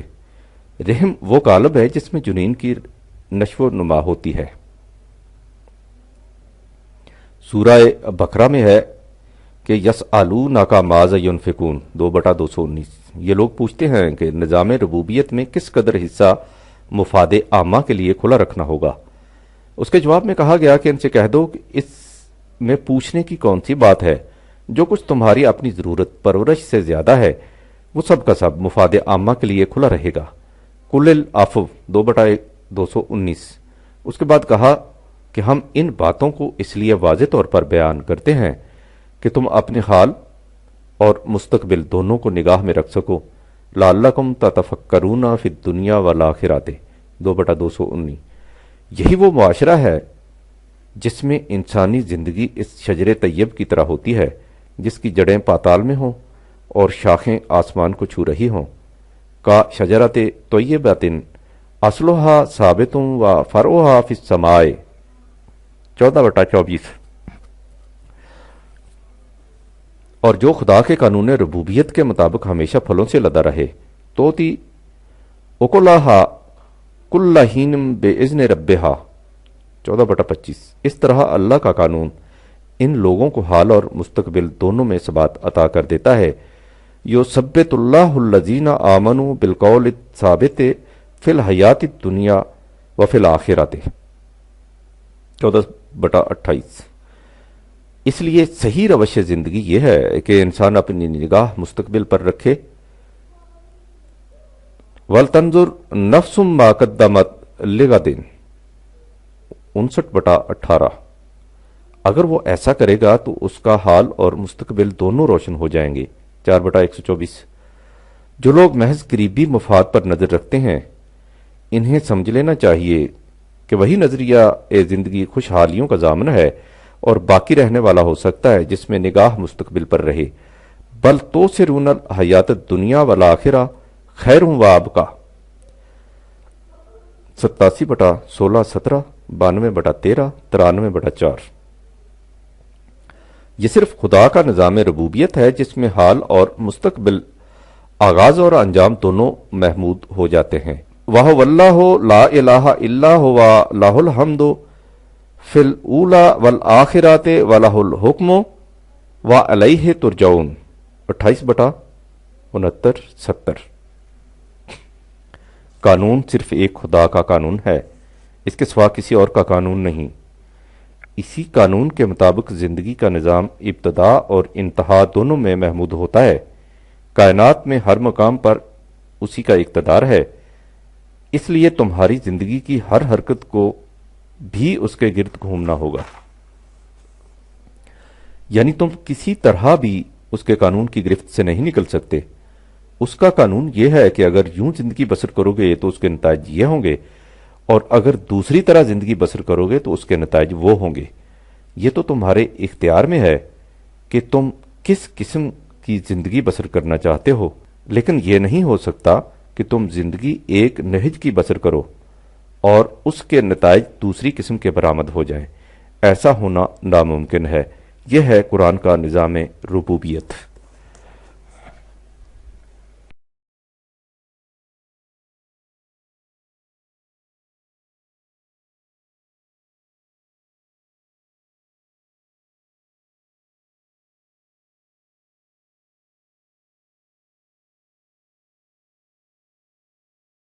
رحم وہ قالب ہے جس میں جنین کی نشو و نما ہوتی ہے۔ سورہ بقرہ میں ہے کہ یسألونک ماذا ینفقون 2/219۔ یہ لوگ پوچھتے ہیں کہ نظام ربوبیت میں کس قدر حصہ مفاد عامہ کے لیے کھلا رکھنا ہوگا۔ اس کے جواب میں کہا گیا کہ ان سے کہہ دو کہ اس میں پوچھنے کی کون سی بات ہے، جو کچھ تمہاری اپنی ضرورت پرورش سے زیادہ ہے وہ سب کا سب مفاد عامہ کے لیے کھلا رہے گا۔ قل العفو 2/219۔ اس کے بعد کہا کہ ہم ان باتوں کو اس لیے واضح طور پر بیان کرتے ہیں کہ تم اپنے حال اور مستقبل دونوں کو نگاہ میں رکھ سکو، لعلکم تتفکرون فی الدنیا والآخرۃ 2/219۔ یہی وہ معاشرہ ہے جس میں انسانی زندگی اس شجر طیب کی طرح ہوتی ہے جس کی جڑیں پاتال میں ہوں اور شاخیں آسمان کو چھو رہی ہوں۔ کا شجرۃ طیبۃ اصلھا ثابت و فرعھا فی السماء 14/24۔ اور جو خدا کے قانون ربوبیت کے مطابق ہمیشہ پھلوں سے لدا رہے توتی اکلھا کل حین باذن ربھا 14/25۔ اس طرح اللہ کا قانون ان لوگوں کو حال اور مستقبل دونوں میں ثبات عطا کر دیتا ہے۔ یثبت اللہ الذین آمنوا بالقول الثابت فی الحیات الدنیا وفی الآخرۃ 14/28۔ اس لیے صحیح روش زندگی یہ ہے کہ انسان اپنی نگاہ مستقبل پر رکھے۔ وَلْتَنْظُرْ نَفْسٌ مَا قَدَّمَتْ لِغَدٍ 59/18۔ اگر وہ ایسا کرے گا تو اس کا حال اور مستقبل دونوں روشن ہو جائیں گے۔ 4/124۔ جو لوگ محض قریبی مفاد پر نظر رکھتے ہیں انہیں سمجھ لینا چاہیے کہ وہی نظریہ زندگی خوشحالیوں کا ضامن ہے اور باقی رہنے والا ہو سکتا ہے جس میں نگاہ مستقبل پر رہے، بل توسرون الحیات الدنیا والآخرہ خیر و ابقا، 87/16-17، 92/13، 93/4۔ یہ صرف خدا کا نظام ربوبیت ہے جس میں حال اور مستقبل، آغاز اور انجام دونوں محمود ہو جاتے ہیں۔ وَهُوَ اللَّهُ لَا إِلَٰهَ إِلَّا هُوَ لَهُ الْحَمْدُ فِي الْأُولَىٰ وَالْآخِرَةِ وَلَهُ الْحُكْمُ وَإِلَيْهِ تُرْجَعُونَ، 28/69-70۔ قانون صرف ایک خدا کا قانون ہے، اس کے سوا کسی اور کا قانون نہیں۔ اسی قانون کے مطابق زندگی کا نظام ابتدا اور انتہا دونوں میں محمود ہوتا ہے۔ کائنات میں ہر مقام پر اسی کا اقتدار ہے، اس لیے تمہاری زندگی کی ہر حرکت کو بھی اس کے گرد گھومنا ہوگا، یعنی تم کسی طرح بھی اس کے قانون کی گرفت سے نہیں نکل سکتے۔ اس کا قانون یہ ہے کہ اگر یوں زندگی بسر کرو گے تو اس کے نتائج یہ ہوں گے، اور اگر دوسری طرح زندگی بسر کرو گے تو اس کے نتائج وہ ہوں گے۔ یہ تو تمہارے اختیار میں ہے کہ تم کس قسم کی زندگی بسر کرنا چاہتے ہو، لیکن یہ نہیں ہو سکتا کہ تم زندگی ایک نہج کی بسر کرو اور اس کے نتائج دوسری قسم کے برآمد ہو جائیں۔ ایسا ہونا ناممکن ہے۔ یہ ہے قرآن کا نظام ربوبیت۔